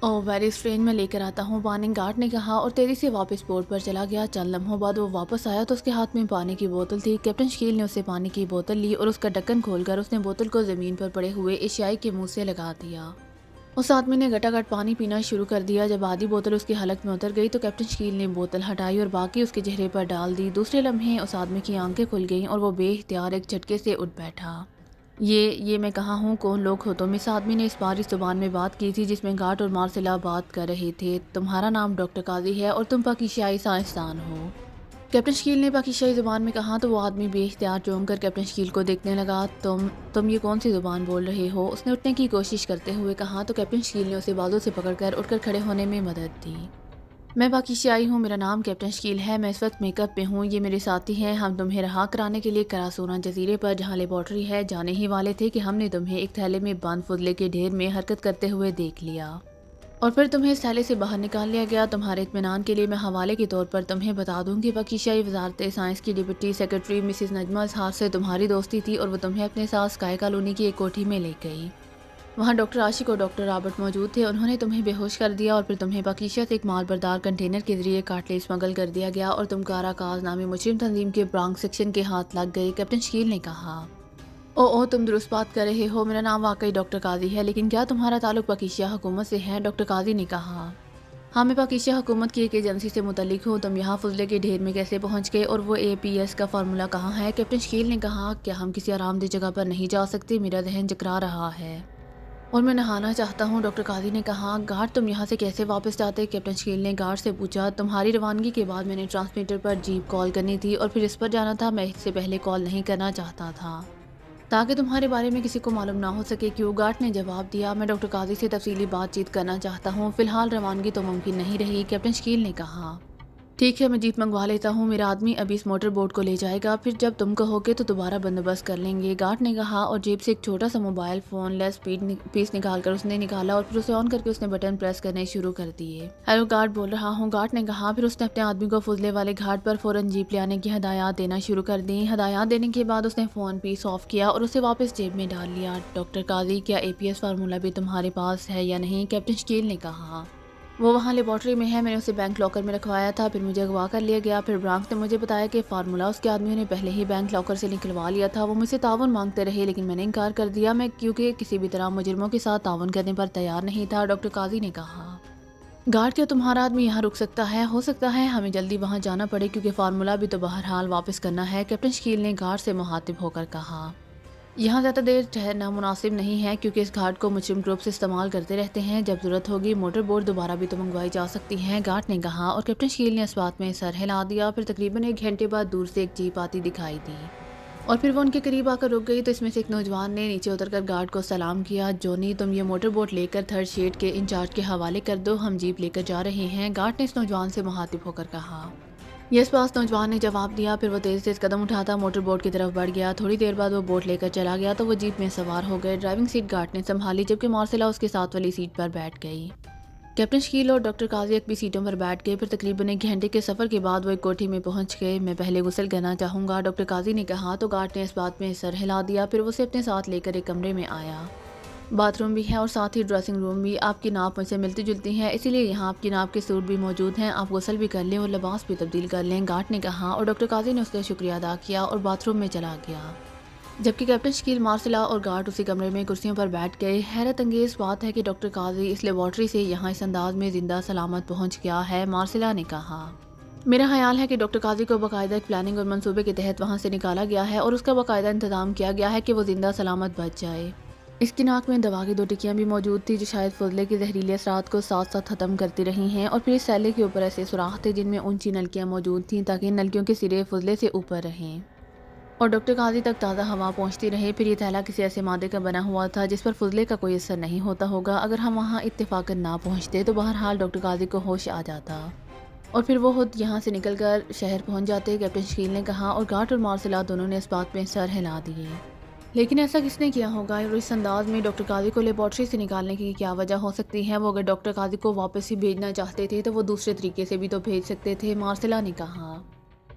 او ویری اسٹرینج، میں لے کر آتا ہوں، پانی، گارڈ نے کہا اور تیزی سے واپس بورڈ پر چلا گیا۔ چند لمحوں بعد وہ واپس آیا تو اس کے ہاتھ میں پانی کی بوتل تھی۔ کیپٹن شکیل نے اسے پانی کی بوتل لی اور اس کا ڈھکن کھول کر اس نے بوتل کو زمین پر پڑے ہوئے ایشیائی کے منہ سے لگا دیا۔ اس آدمی نے گٹا گٹ پانی پینا شروع کر دیا۔ جب آدھی بوتل اس کی حلق میں اتر گئی تو کیپٹن شکیل نے بوتل ہٹائی اور باقی اس کے چہرے پر ڈال دی۔ دوسرے لمحے اس آدمی کی آنکھیں کھل گئیں اور وہ بے اختیار ایک جھٹکے سے اٹھ بیٹھا۔ یہ میں کہاں ہوں؟ کون لوگ ہو تم؟ اس آدمی نے اس بار اس زبان میں بات کی تھی جس میں گارڈ اور مارسلا بات کر رہے تھے۔ تمہارا نام ڈاکٹر قاضی ہے اور تم پاکیزیائی سائنسدان ہو، کیپٹن شکیل نے پاکیزیائی زبان میں کہا تو وہ آدمی بے اختیار چونک کر کیپٹن شکیل کو دیکھنے لگا۔ تم یہ کون سی زبان بول رہے ہو؟ اس نے اٹھنے کی کوشش کرتے ہوئے کہا تو کیپٹن شکیل نے اسے بازو سے پکڑ کر اٹھ کر کھڑے ہونے میں مدد دی۔ میں پاکیزیائی ہوں، میرا نام کیپٹن شکیل ہے، میں اس وقت میک اپ پہ ہوں، یہ میرے ساتھی ہیں، ہم تمہیں رہا کرانے کے لیے کراسونا جزیرے پر جہاں لیبارٹری ہے جانے ہی والے تھے کہ ہم نے تمہیں ایک تھیلے میں بند فضلے کے ڈھیر میں حرکت کرتے ہوئے دیکھ لیا اور پھر تمہیں اس تھیلے سے باہر نکال لیا گیا۔ تمہارے اطمینان کے لیے میں حوالے کے طور پر تمہیں بتا دوں کہ پاکیزیائی وزارت سائنس کی ڈپٹی سیکرٹری مسز نجمہ اظہار سے تمہاری دوستی تھی اور وہ تمہیں اپنے ساتھ اسکائی کالونی کی ایک کوٹھی میں لے گئی۔ وہاں ڈاکٹر عاشق اور ڈاکٹر رابرٹ موجود تھے۔ انہوں نے تمہیں بے ہوش کر دیا اور پھر تمہیں پاکیزیا سے ایک مال بردار کنٹینر کے ذریعے کاٹلے اسمگل کر دیا گیا اور تم کاراکاز نامی مجرم تنظیم کے برانکس سیکشن کے ہاتھ لگ گئے، کیپٹن شکیل نے کہا۔ او تم درست بات کر رہے ہو، میرا نام واقعی ڈاکٹر قاضی ہے، لیکن کیا تمہارا تعلق پاکیزیا حکومت سے ہے؟ ڈاکٹر قاضی نے کہا۔ ہاں، میں پاکیزیا حکومت کی ایک ایجنسی سے متعلق ہوں۔ تم یہاں فضلے کے ڈھیر میں کیسے پہنچ گئے اور وہ APS کا فارمولا کہاں ہے؟ کیپٹن شکیل نے کہا۔ کیا ہم کسی آرام دہ جگہ پر نہیں جا سکتے؟ میرا ذہن چکرا رہا ہے۔ اور میں نہانا چاہتا ہوں، ڈاکٹر قاضی نے کہا۔ گارڈ تم یہاں سے کیسے واپس جاتے؟ کیپٹن شکیل نے گارڈ سے پوچھا۔ تمہاری روانگی کے بعد میں نے ٹرانسمیٹر پر جیپ کال کرنی تھی اور پھر اس پر جانا تھا۔ میں اس سے پہلے کال نہیں کرنا چاہتا تھا تاکہ تمہارے بارے میں کسی کو معلوم نہ ہو سکے۔ کیوں؟ گارڈ نے جواب دیا۔ میں ڈاکٹر قاضی سے تفصیلی بات چیت کرنا چاہتا ہوں، فی الحال روانگی تو ممکن نہیں رہی، کیپٹن شکیل نے کہا۔ ٹھیک ہے، میں جیپ منگوا لیتا ہوں، میرا آدمی ابھی اس موٹر بوٹ کو لے جائے گا، پھر جب تم کہو گے تو دوبارہ بندوبست کر لیں گے، گارڈ نے کہا اور جیب سے ایک چھوٹا سا موبائل فون لیس پیس نکال کر اس نے نکالا اور پھر اسے آن کر کے اس نے بٹن پریس کرنے شروع کر دیے۔ ہیلو گارڈ بول رہا ہوں، گارڈ نے کہا۔ پھر اس نے اپنے آدمی کو فضلے والے گھاٹ پر فوراً جیپ لے آنے کی ہدایات دینا شروع کر دیں۔ ہدایات دینے کے بعد اس نے فون پیس آف کیا اور اسے واپس جیب میں ڈال لیا۔ ڈاکٹر قاضی، کیا اے پی ایس فارمولہ بھی تمہارے پاس ہے یا نہیں؟ کیپٹن شکیل نے کہا۔ وہ وہاں لیبارٹری میں ہے، میں نے اسے بینک لاکر میں رکھوایا تھا، پھر مجھے اغوا کر لیا گیا۔ پھر برانکس نے مجھے بتایا کہ فارمولہ اس کے آدمیوں نے پہلے ہی بینک لاکر سے نکلوا لیا تھا۔ وہ مجھ سے تعاون مانگتے رہے لیکن میں نے انکار کر دیا، میں کیونکہ کسی بھی طرح مجرموں کے ساتھ تعاون کرنے پر تیار نہیں تھا، ڈاکٹر قاضی نے کہا۔ گارڈ، کیا تمہارا آدمی یہاں رک سکتا ہے؟ ہو سکتا ہے ہمیں جلدی وہاں جانا پڑے کیونکہ فارمولہ بھی تو بہرحال واپس کرنا ہے، کیپٹن شکیل نے گارڈ سے مخاطب ہو کر کہا۔ یہاں زیادہ دیر ٹھہرنا مناسب نہیں ہے کیونکہ اس گھاٹ کو مجرم گروپس استعمال کرتے رہتے ہیں، جب ضرورت ہوگی موٹر بوٹ دوبارہ بھی تو منگوائی جا سکتی ہے، گارڈ نے کہا اور کیپٹن شکیل نے اس بات میں سر ہلا دیا۔ پھر تقریباً 1 گھنٹے بعد دور سے ایک جیپ آتی دکھائی دی اور پھر وہ ان کے قریب آ کر رک گئی تو اس میں سے ایک نوجوان نے نیچے اتر کر گارڈ کو سلام کیا۔ جونی، تم یہ موٹر بوٹ لے کر تھرڈ شیڈ کے انچارج کے حوالے کر دو، ہم جیپ لے کر جا رہے ہیں، گارڈ نے اس نوجوان سے مخاطب ہو کر کہا۔ یس باس، نوجوان نے جواب دیا۔ پھر وہ تیز قدم اٹھاتا موٹر بوٹ کی طرف بڑھ گیا۔ تھوڑی دیر بعد وہ بوٹ لے کر چلا گیا تو وہ جیپ میں سوار ہو گئے۔ ڈرائیونگ سیٹ گارڈ نے سنبھالی جبکہ مارسلا اس کے ساتھ والی سیٹ پر بیٹھ گئی۔ کیپٹن شکیل اور ڈاکٹر قاضی ایک بھی سیٹوں پر بیٹھ گئے۔ پھر تقریباً 1 گھنٹے کے سفر کے بعد وہ ایک کوٹھی میں پہنچ گئے۔ میں پہلے غسل کرنا چاہوں گا، ڈاکٹر قاضی نے کہا تو گارڈ نے اس بات میں سر ہلا دیا۔ پھر وہ اسے اپنے ساتھ لے کر ایک کمرے میں آیا۔ باتھ روم بھی ہے اور ساتھ ہی ڈریسنگ روم بھی، آپ کی ناپ مجھ سے ملتی جلتی ہے اسی لیے یہاں آپ کی ناپ کے سوٹ بھی موجود ہیں، آپ غسل بھی کر لیں اور لباس بھی تبدیل کر لیں، گارڈ نے کہا اور ڈاکٹر قاضی نے اس کا شکریہ ادا کیا اور باتھ روم میں چلا گیا، جبکہ کیپٹن شکیل، مارسلا اور گارڈ اسی کمرے میں کرسیوں پر بیٹھ گئے۔ حیرت انگیز بات ہے کہ ڈاکٹر قاضی اس لیبارٹری سے یہاں اس انداز میں زندہ سلامت پہنچ گیا ہے، مارسلا نے کہا۔ میرا خیال ہے کہ ڈاکٹر قاضی کو باقاعدہ ایک پلاننگ اور منصوبے کے تحت وہاں سے نکالا گیا ہے اور اس کا باقاعدہ انتظام کیا گیا ہے کہ وہ زندہ سلامت بچ جائے۔ اس کی ناک میں دوا کی 2 ٹکیاں بھی موجود تھیں جو شاید فضلے کے زہریلے اثرات کو ساتھ ساتھ ختم کرتی رہی ہیں، اور پھر اس سیلے کے اوپر ایسے سوراخ تھے جن میں اونچی نلکیاں موجود تھیں تاکہ ان نلکیوں کے سرے فضلے سے اوپر رہیں اور ڈاکٹر قاضی تک تازہ ہوا پہنچتی رہے۔ پھر یہ تھیلا کسی ایسے مادے کا بنا ہوا تھا جس پر فضلے کا کوئی اثر نہیں ہوتا ہوگا، اگر ہم وہاں اتفاقاً نہ پہنچتے تو بہرحال ڈاکٹر قاضی کو ہوش آ جاتا اور پھر وہ خود یہاں سے نکل کر شہر پہنچ جاتے، کیپٹن شکیل نے کہا اور گارڈ اور مارسلا دونوں نے اس بات میں سر ہلا دیے۔ لیکن ایسا کس نے کیا ہوگا اور اس انداز میں ڈاکٹر قاضی کو لیبارٹری سے نکالنے کی کیا وجہ ہو سکتی ہے؟ وہ اگر ڈاکٹر قاضی کو واپس ہی بھیجنا چاہتے تھے تو وہ دوسرے طریقے سے بھی تو بھیج سکتے تھے، مارسلا نے کہا۔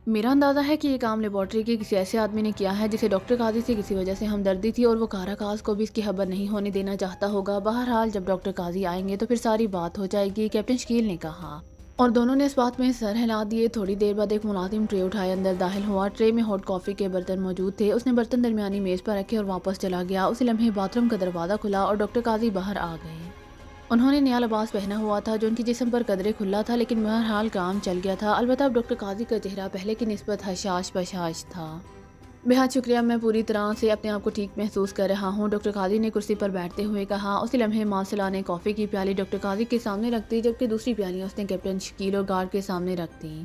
میرا اندازہ ہے کہ یہ کام لیبارٹری کے کسی ایسے آدمی نے کیا ہے جسے ڈاکٹر قاضی سے کسی وجہ سے ہمدردی تھی اور وہ کاراکاز کو بھی اس کی خبر نہیں ہونے دینا چاہتا ہوگا۔ بہرحال جب ڈاکٹر قاضی آئیں گے تو پھر ساری بات ہو جائے گی، کیپٹن شکیل نے کہا اور دونوں نے اس بات میں سر ہلا دیے۔ تھوڑی دیر بعد ایک ملازم ٹرے اٹھائے اندر داخل ہوا، ٹرے میں ہاٹ کافی کے برتن موجود تھے، اس نے برتن درمیانی میز پر رکھے اور واپس چلا گیا۔ اسی لمحے باتھ روم کا دروازہ کھلا اور ڈاکٹر قاضی باہر آ گئے۔ انہوں نے نیا لباس پہنا ہوا تھا جو ان کی جسم پر قدرے کھلا تھا لیکن بہرحال کام چل گیا تھا، البتہ اب ڈاکٹر قاضی کا چہرہ پہلے کی نسبت حشاش بشاش تھا۔ بہت شکریہ، میں پوری طرح سے اپنے آپ کو ٹھیک محسوس کر رہا ہوں، ڈاکٹر قاضی نے کرسی پر بیٹھتے ہوئے کہا۔ اسی لمحے مارسلا نے کافی کی پیالی ڈاکٹر قاضی کے سامنے رکھ دی جبکہ دوسری پیالیاں اس نے کیپٹن شکیل اور گارڈ کے سامنے رکھ دیں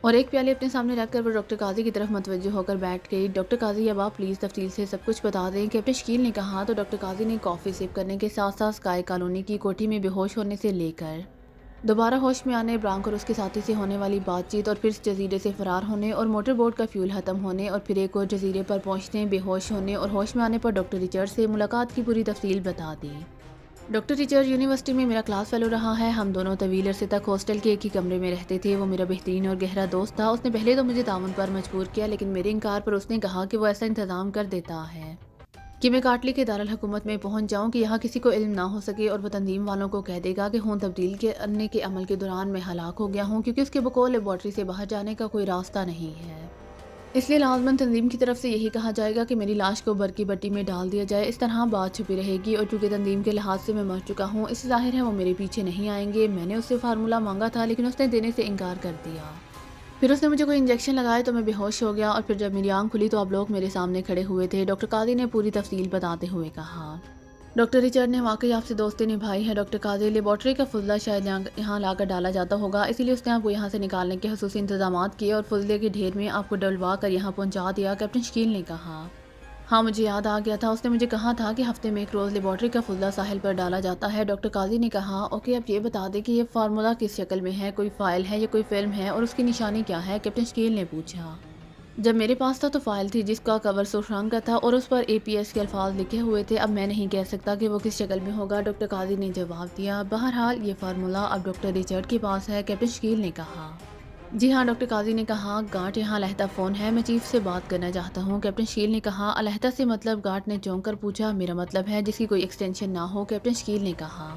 اور ایک پیالی اپنے سامنے رکھ کر وہ ڈاکٹر قاضی کی طرف متوجہ ہو کر بیٹھ گئی۔ ڈاکٹر قاضی، اب آپ پلیز تفصیل سے سب کچھ بتا دیں، کیپٹن شکیل نے کہا تو ڈاکٹر قاضی نے کافی سپ کرنے کے ساتھ ساتھ اسکائی کالونی کی کوٹھی میں بے ہوش ہونے سے لے کر دوبارہ ہوش میں آنے، برانک اور اس کے ساتھی سے ہونے والی بات چیت اور پھر اس جزیرے سے فرار ہونے اور موٹر بوٹ کا فیول ختم ہونے اور پھر ایک اور جزیرے پر پہنچنے، بے ہوش ہونے اور ہوش میں آنے پر ڈاکٹر ریچرڈ سے ملاقات کی پوری تفصیل بتا دی۔ ڈاکٹر ریچرڈ یونیورسٹی میں میرا کلاس فیلو رہا ہے، ہم دونوں طویل عرصے تک ہاسٹل کے ایک ہی کمرے میں رہتے تھے، وہ میرا بہترین اور گہرا دوست تھا، اس نے پہلے تو مجھے تعاون پر مجبور کیا لیکن میرے انکار پر اس نے کہا کہ وہ ایسا انتظام کر دیتا ہے کہ میں کاٹلی کے دارالحکومت میں پہنچ جاؤں کہ یہاں کسی کو علم نہ ہو سکے اور وہ تنظیم والوں کو کہہ دے گا کہ خون تبدیل کرنے کے عمل کے دوران میں ہلاک ہو گیا ہوں کیونکہ اس کے بقول لیبارٹری سے باہر جانے کا کوئی راستہ نہیں ہے، اس لیے لازماً تنظیم کی طرف سے یہی کہا جائے گا کہ میری لاش کو برقی بٹی میں ڈال دیا جائے، اس طرح بات چھپی رہے گی اور چونکہ تنظیم کے لحاظ سے میں مر چکا ہوں اس سے ظاہر ہے وہ میرے پیچھے نہیں آئیں گے۔ میں نے اس سے فارمولہ مانگا تھا لیکن اس نے دینے سے انکار کر دیا، پھر اس نے مجھے کوئی انجیکشن لگائے تو میں بے ہوش ہو گیا اور پھر جب میری آنکھ کھلی تو آپ لوگ میرے سامنے کھڑے ہوئے تھے، ڈاکٹر قاضی نے پوری تفصیل بتاتے ہوئے کہا۔ ڈاکٹر ریچارڈ نے واقعی آپ سے دوستی نبھائی ہے ڈاکٹر قاضی، لیبارٹری کا فضلہ شاید یہاں لا کر ڈالا جاتا ہوگا، اسی لیے اس نے آپ کو یہاں سے نکالنے کے خصوصی انتظامات کیے اور فضلے کے ڈھیر میں آپ کو ڈلوا کر یہاں پہنچا دیا، کیپٹن شکیل نے کہا۔ ہاں مجھے یاد آ گیا تھا، اس نے مجھے کہا تھا کہ ہفتے میں ایک روز لیبارٹری کا فضلہ ساحل پر ڈالا جاتا ہے۔ ڈاکٹر قاضی نے کہا، اوکے اب یہ بتا دیں کہ یہ فارمولا کس شکل میں ہے، کوئی فائل ہے یا کوئی فلم ہے، اور اس کی نشانی کیا ہے؟ کیپٹن شکیل نے پوچھا۔ جب میرے پاس تھا تو فائل تھی جس کا کور سرخ رنگ کا تھا اور اس پر APS کے الفاظ لکھے ہوئے تھے، اب میں نہیں کہہ سکتا کہ وہ کس شکل میں ہوگا، ڈاکٹر قاضی نے جواب دیا۔ بہرحال یہ فارمولا اب ڈاکٹر ریچارڈ کے پاس ہے، کیپٹن شکیل نے کہا۔ جی ہاں، ڈاکٹر قاضی نے کہا، گارڈ یہاں علیحدہ فون ہے، میں چیف سے بات کرنا چاہتا ہوں۔ کیپٹن شکیل نے کہا، علیحدہ سے مطلب؟ گارڈ نے چونک کر پوچھا۔ میرا مطلب ہے جس کی کوئی ایکسٹینشن نہ ہو، کیپٹن شکیل نے کہا۔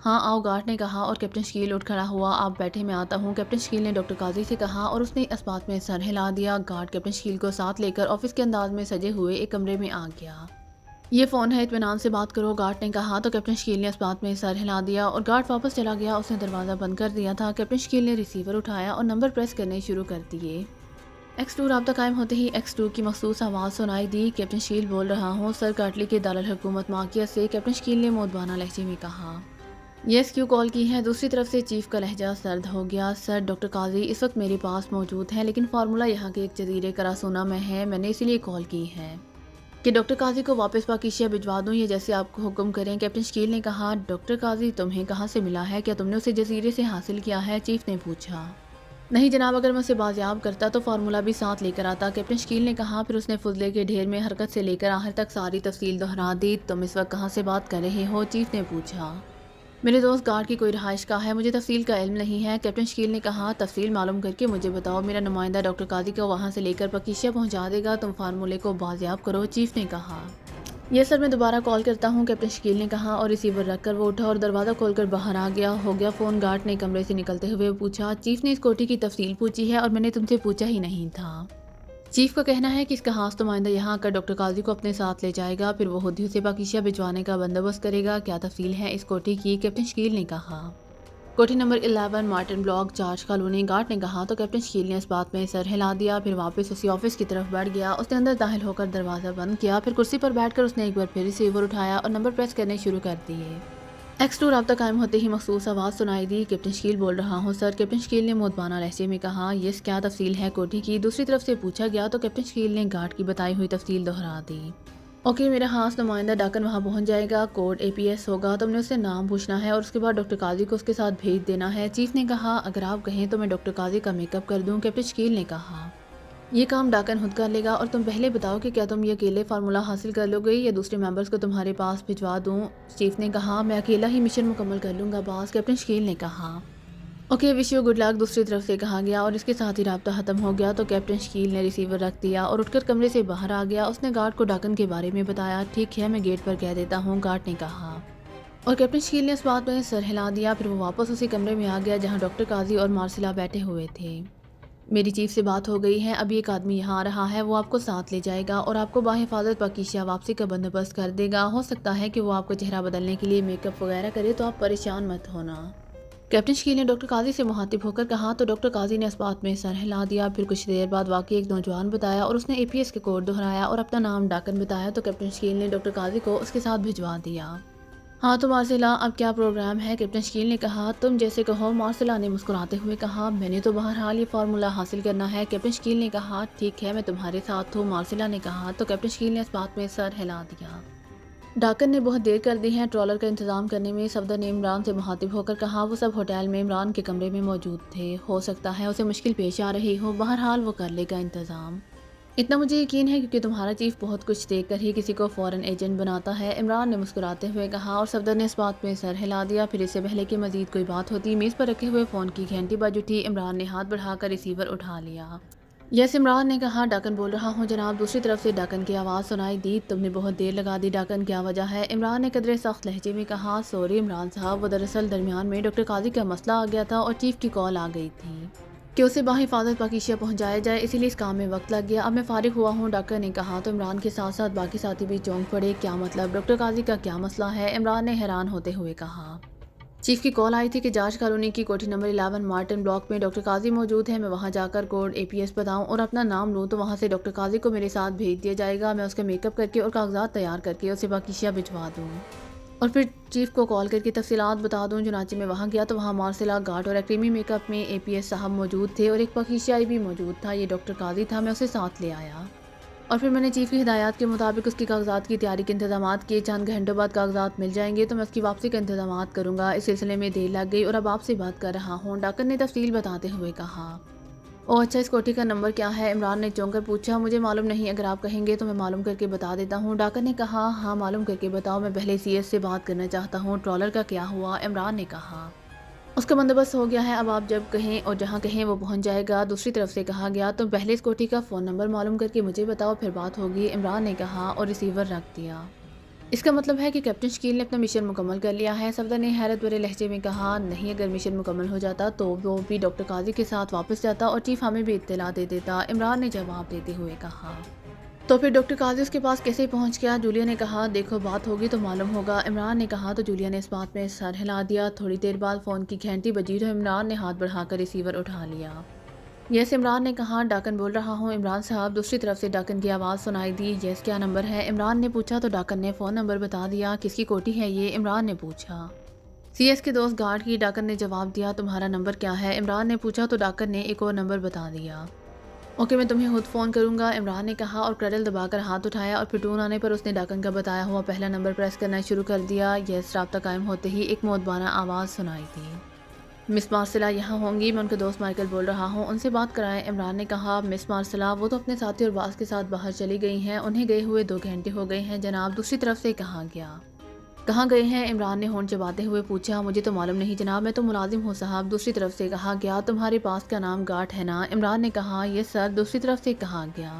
ہاں آؤ، گارڈ نے کہا، اور کیپٹن شکیل اٹھ کھڑا ہوا۔ آپ بیٹھے، میں آتا ہوں، کیپٹن شکیل نے ڈاکٹر قاضی سے کہا، اور اس نے اس بات میں سر ہلا دیا۔ گارڈ کیپٹن شکیل کو ساتھ لے کر آفس کے انداز میں سجے ہوئے ایک کمرے میں آ گیا۔ یہ فون ہے، اطمینان سے بات کرو، گارڈ نے کہا، تو کیپٹن شکیل نے اس بات میں سر ہلا دیا اور گارڈ واپس چلا گیا۔ اس نے دروازہ بند کر دیا تھا۔ کیپٹن شکیل نے ریسیور اٹھایا اور نمبر پریس کرنے شروع کر دیے۔ X2 رابطہ قائم ہوتے ہی X2 کی مخصوص آواز سنائی دی۔ کیپٹن شکیل بول رہا ہوں، سر کاٹلی کے دارالحکومت ماکیہ سے، کیپٹن شکیل نے مودبانہ لہجے میں کہا۔ یس کیوں کال کی ہے؟ دوسری طرف سے چیف کا لہجہ سرد ہو گیا۔ سر ڈاکٹر قاضی اس وقت میرے پاس موجود ہے، لیکن فارمولا یہاں کے ایک جزیرے کراسونا میں ہے، میں نے اسی لیے کال کی ہے کہ ڈاکٹر قاضی کو واپس پاکیشیا بھجوا دوں، یا جیسے آپ کو حکم کریں، کیپٹن شکیل نے کہا۔ ڈاکٹر قاضی تمہیں کہاں سے ملا ہے؟ کیا تم نے اسے جزیرے سے حاصل کیا ہے؟ چیف نے پوچھا۔ نہیں جناب، اگر میں اسے بازیاب کرتا تو فارمولا بھی ساتھ لے کر آتا، کیپٹن شکیل نے کہا۔ پھر اس نے فضلے کے ڈھیر میں حرکت سے لے کر آخر تک ساری تفصیل دہرا دی۔ تم اس وقت کہاں سے بات کر رہے ہو؟ چیف نے پوچھا۔ میرے دوست گارڈ کی کوئی رہائش گاہ ہے، مجھے تفصیل کا علم نہیں ہے، کیپٹن شکیل نے کہا۔ تفصیل معلوم کر کے مجھے بتاؤ، میرا نمائندہ ڈاکٹر قاضی کو وہاں سے لے کر پاکیشیا پہنچا دے گا، تم فارمولے کو بازیاب کرو، چیف نے کہا۔ یہ سر میں دوبارہ کال کرتا ہوں، کیپٹن شکیل نے کہا، اور ریسیور رکھ کر وہ اٹھا اور دروازہ کھول کر باہر آ گیا۔ ہو گیا فون؟ گارڈ نے کمرے سے نکلتے ہوئے پوچھا۔ چیف نے اس کوٹھی کی تفصیل پوچھی ہے اور میں نے تم سے پوچھا ہی نہیں تھا۔ چیف کا کہنا ہے کہ اس کا خاص نمائندہ یہاں آ کر ڈاکٹر قاضی کو اپنے ساتھ لے جائے گا، پھر وہ خود ہی اسے پاکیشیا بھجوانے کا بندوبست کرے گا۔ کیا تفصیل ہے اس کوٹھی کی؟ کیپٹن شکیل نے کہا۔ کوٹھی number 11 Martin block, George colony, guard نے کہا، تو کیپٹن شکیل نے اس بات میں سر ہلا دیا۔ پھر واپس اسی آفس کی طرف بڑھ گیا۔ اس نے اندر داخل ہو کر دروازہ بند کیا، پھر کرسی پر بیٹھ کر اس نے ایک بار پھر ریسیور اٹھایا اور نمبر پریس کرنے شروع کر دیے۔ X2 رابطہ قائم ہوتے ہی مخصوص آواز سنائی دی۔ کیپٹن شکیل بول رہا ہوں سر، کیپٹن شکیل نے مودبانہ لہجے میں کہا۔ یس کیا تفصیل ہے کوٹھی کی؟ دوسری طرف سے پوچھا گیا تو کیپٹن شکیل نے گارڈ کی بتائی ہوئی تفصیل دہرا دی۔ اوکے، میرا خاص نمائندہ ڈاکن وہاں پہنچ جائے گا، کوڈ APS ہوگا، تم نے اس سے نام پوچھنا ہے اور اس کے بعد ڈاکٹر قاضی کو اس کے ساتھ بھیج دینا ہے، چیف نے کہا۔ اگر آپ کہیں تو میں ڈاکٹر قاضی کا میک اپ کر دوں، کیپٹن شکیل نے کہا۔ یہ کام ڈاکن خود کر لے گا، اور تم پہلے بتاؤ کہ کیا تم یہ اکیلے فارمولا حاصل کر لو گے یا دوسرے ممبرز کو تمہارے پاس بھجوا دوں؟ چیف نے کہا، میں اکیلا ہی مشن مکمل کر لوں گا باس، کیپٹن شکیل نے کہا۔ Okay, wish you good luck, دوسری طرف سے کہا گیا، اور اس کے ساتھ ہی رابطہ ختم ہو گیا۔ تو کیپٹن شکیل نے ریسیور رکھ دیا اور اٹھ کر کمرے سے باہر آ گیا۔ اس نے گارڈ کو ڈاکن کے بارے میں بتایا۔ ٹھیک ہے، میں گیٹ پر کہہ دیتا ہوں، گارڈ نے کہا، اور کیپٹن شکیل نے اس بات میں سر ہلا دیا۔ پھر وہ واپس اسی کمرے میں آ گیا جہاں ڈاکٹر قاضی اور مارسلا بیٹھے ہوئے تھے۔ میری چیف سے بات ہو گئی ہے، ابھی ایک آدمی یہاں آ رہا ہے، وہ آپ کو ساتھ لے جائے گا اور آپ کو باحفاظت پاکیشیا واپسی کا بندوبست کر دے گا۔ ہو سکتا ہے کہ وہ آپ کو چہرہ بدلنے کے لیے میک اپ وغیرہ کرے، تو آپ پریشان مت ہونا، کیپٹن شکیل نے ڈاکٹر قاضی سے مخاطب ہو کر کہا۔ تو ڈاکٹر قاضی نے اس بات میں سر ہلا دیا۔ پھر کچھ دیر بعد واقعی ایک نوجوان بتایا اور اس نے APS کے کوڈ دہرایا اور اپنا نام ڈاکن بتایا۔ تو کیپٹن شکیل نے ڈاکٹر قاضی کو اس کے ساتھ بھجوا دیا۔ ہاں تو مارسلا، اب کیا پروگرام ہے؟ کیپٹن شکیل نے کہا۔ تم جیسے کہو، مارسلا نے مسکراتے ہوئے کہا۔ میں نے تو بہرحال یہ فارمولا حاصل کرنا ہے، کیپٹن شکیل نے کہا۔ ٹھیک ہے، میں تمہارے ساتھ ہوں، مارسلا نے کہا۔ تو کیپٹن شکیل نے اس بات میں سر ہلا دیا۔ ڈاکن نے بہت دیر کر دی ہے ٹرالر کا انتظام کرنے میں، صفدر نے عمران سے مخاطب ہو کر کہا۔ وہ سب ہوٹل میں عمران کے کمرے میں موجود تھے، ہو سکتا ہے اسے مشکل پیش آ رہی ہو، بہرحال وہ کر لے گا انتظام، اتنا مجھے یقین ہے کیونکہ تمہارا چیف بہت کچھ دیکھ کر ہی کسی کو فورن ایجنٹ بناتا ہے، عمران نے مسکراتے ہوئے کہا، اور صفدر نے اس بات میں سر ہلا دیا۔ پھر اس سے پہلے کہ مزید کوئی بات ہوتی، میز پر رکھے ہوئے فون کی گھنٹی بج اٹھی۔ عمران نے ہاتھ بڑھا کر ریسیور اٹھا لیا۔ یس عمران نے کہا۔ ڈاکن بول رہا ہوں جناب، دوسری طرف سے ڈاکن کی آواز سنائی دی۔ تم نے بہت دیر لگا دی ڈاکن، کیا وجہ ہے؟ عمران نے قدرے سخت لہجے میں کہا۔ سوری عمران صاحب، وہ دراصل درمیان میں ڈاکٹر قاضی کا مسئلہ آ گیا تھا اور چیف کی کال آ گئی تھی کہ اسے باحفاظت پاکیشیا پہنچایا جائے، اسی لیے اس کام میں وقت لگ گیا، اب میں فارغ ہوا ہوں، ڈاکن نے کہا۔ تو عمران کے ساتھ ساتھ باقی ساتھی بھی چونک پڑے۔ کیا مطلب؟ ڈاکٹر قاضی کا کیا مسئلہ ہے؟ عمران نے حیران ہوتے ہوئے کہا۔ چیف کی کال آئی تھی کہ جاج کالونی کی کوٹھی نمبر 11 مارٹن بلاک میں ڈاکٹر قاضی موجود ہے، میں وہاں جا کر کوڈ APS بتاؤں اور اپنا نام لوں تو وہاں سے ڈاکٹر قاضی کو میرے ساتھ بھیج دیا جائے گا، میں اس کا میک اپ کر کے اور کاغذات تیار کر کے اسے پاکیزہ بھجوا دوں اور پھر چیف کو کال کر کے تفصیلات بتا دوں۔ چنانچہ میں وہاں گیا تو وہاں مارسلا گارڈ اور ایکریمی میک اپ میں APS صاحب موجود تھے اور ایک پاکیزہ بھی موجود تھا، یہ ڈاکٹر قاضی تھا، میں اسے ساتھ لے آیا اور پھر میں نے چیف کی ہدایات کے مطابق اس کی کاغذات کی تیاری کے انتظامات کیے۔ چند گھنٹوں بعد کاغذات مل جائیں گے تو میں اس کی واپسی کا انتظامات کروں گا، اس سلسلے میں دیر لگ گئی اور اب آپ سے بات کر رہا ہوں، ڈاکن نے تفصیل بتاتے ہوئے کہا۔ اوہ اچھا، اس کوٹھی کا نمبر کیا ہے؟ عمران نے چونک کر پوچھا۔ مجھے معلوم نہیں، اگر آپ کہیں گے تو میں معلوم کر کے بتا دیتا ہوں، ڈاکن نے کہا۔ ہاں معلوم کر کے بتاؤ، میں پہلے CS سے بات کرنا چاہتا ہوں۔ ٹرالر کا کیا ہوا؟ عمران نے کہا۔ اس کا بندوبست ہو گیا ہے، اب آپ جب کہیں اور جہاں کہیں وہ پہنچ جائے گا۔ دوسری طرف سے کہا گیا، تم پہلے اس کوٹھی کا فون نمبر معلوم کر کے مجھے بتاؤ، پھر بات ہوگی، عمران نے کہا اور ریسیور رکھ دیا۔ اس کا مطلب ہے کہ کیپٹن شکیل نے اپنا مشن مکمل کر لیا ہے، صفدر نے حیرت بھرے لہجے میں کہا۔ نہیں، اگر مشن مکمل ہو جاتا تو وہ بھی ڈاکٹر قاضی کے ساتھ واپس جاتا اور چیف ہمیں بھی اطلاع دے دیتا، عمران نے جواب دیتے ہوئے کہا۔ تو پھر ڈاکٹر قاضی اس کے پاس کیسے پہنچ گیا؟ جولیا نے کہا۔ دیکھو، بات ہوگی تو معلوم ہوگا، عمران نے کہا تو جولیا نے اس بات میں سر ہلا دیا۔ تھوڑی دیر بعد فون کی گھنٹی بجی تو عمران نے ہاتھ بڑھا کر ریسیور اٹھا لیا۔ یس، عمران نے کہا۔ ڈاکن بول رہا ہوں عمران صاحب۔ دوسری طرف سے ڈاکن کی آواز سنائی دی۔ یس، کیا نمبر ہے؟ عمران نے پوچھا تو ڈاکن نے فون نمبر بتا دیا۔ کس کی کوٹھی ہے یہ؟ عمران نے پوچھا۔ CS کے دوست گارڈ کی، ڈاکن نے جواب دیا۔ تمہارا نمبر کیا ہے؟ عمران نے پوچھا تو ڈاکن نے ایک اور نمبر بتا دیا۔ اوکے، میں تمہیں خود فون کروں گا، عمران نے کہا اور کرڈل دبا کر ہاتھ اٹھایا اور پھر ٹون آنے پر اس نے ڈاکن کا بتایا ہوا پہلا نمبر پریس کرنا شروع کر دیا۔ یس، رابطہ قائم ہوتے ہی ایک مودبانہ آواز سنائی دی۔ مس مارسلا یہاں ہوں گی، میں ان کے دوست مائیکل بول رہا ہوں، ان سے بات کرائیں، عمران نے کہا۔ مس مارسلا، وہ تو اپنے ساتھی اور باس کے ساتھ باہر چلی گئی ہیں، انہیں گئے ہوئے 2 گھنٹے ہو گئے ہیں جناب، دوسری طرف سے کہا گیا۔ کہاں گئے ہیں؟ عمران نے ہونٹ چباتے ہوئے پوچھا۔ مجھے تو معلوم نہیں جناب، میں تو ملازم ہوں صاحب، دوسری طرف سے کہا گیا۔ تمہارے پاس کا نام گارڈ ہے نا؟ عمران نے کہا۔ یس سر، دوسری طرف سے کہا گیا۔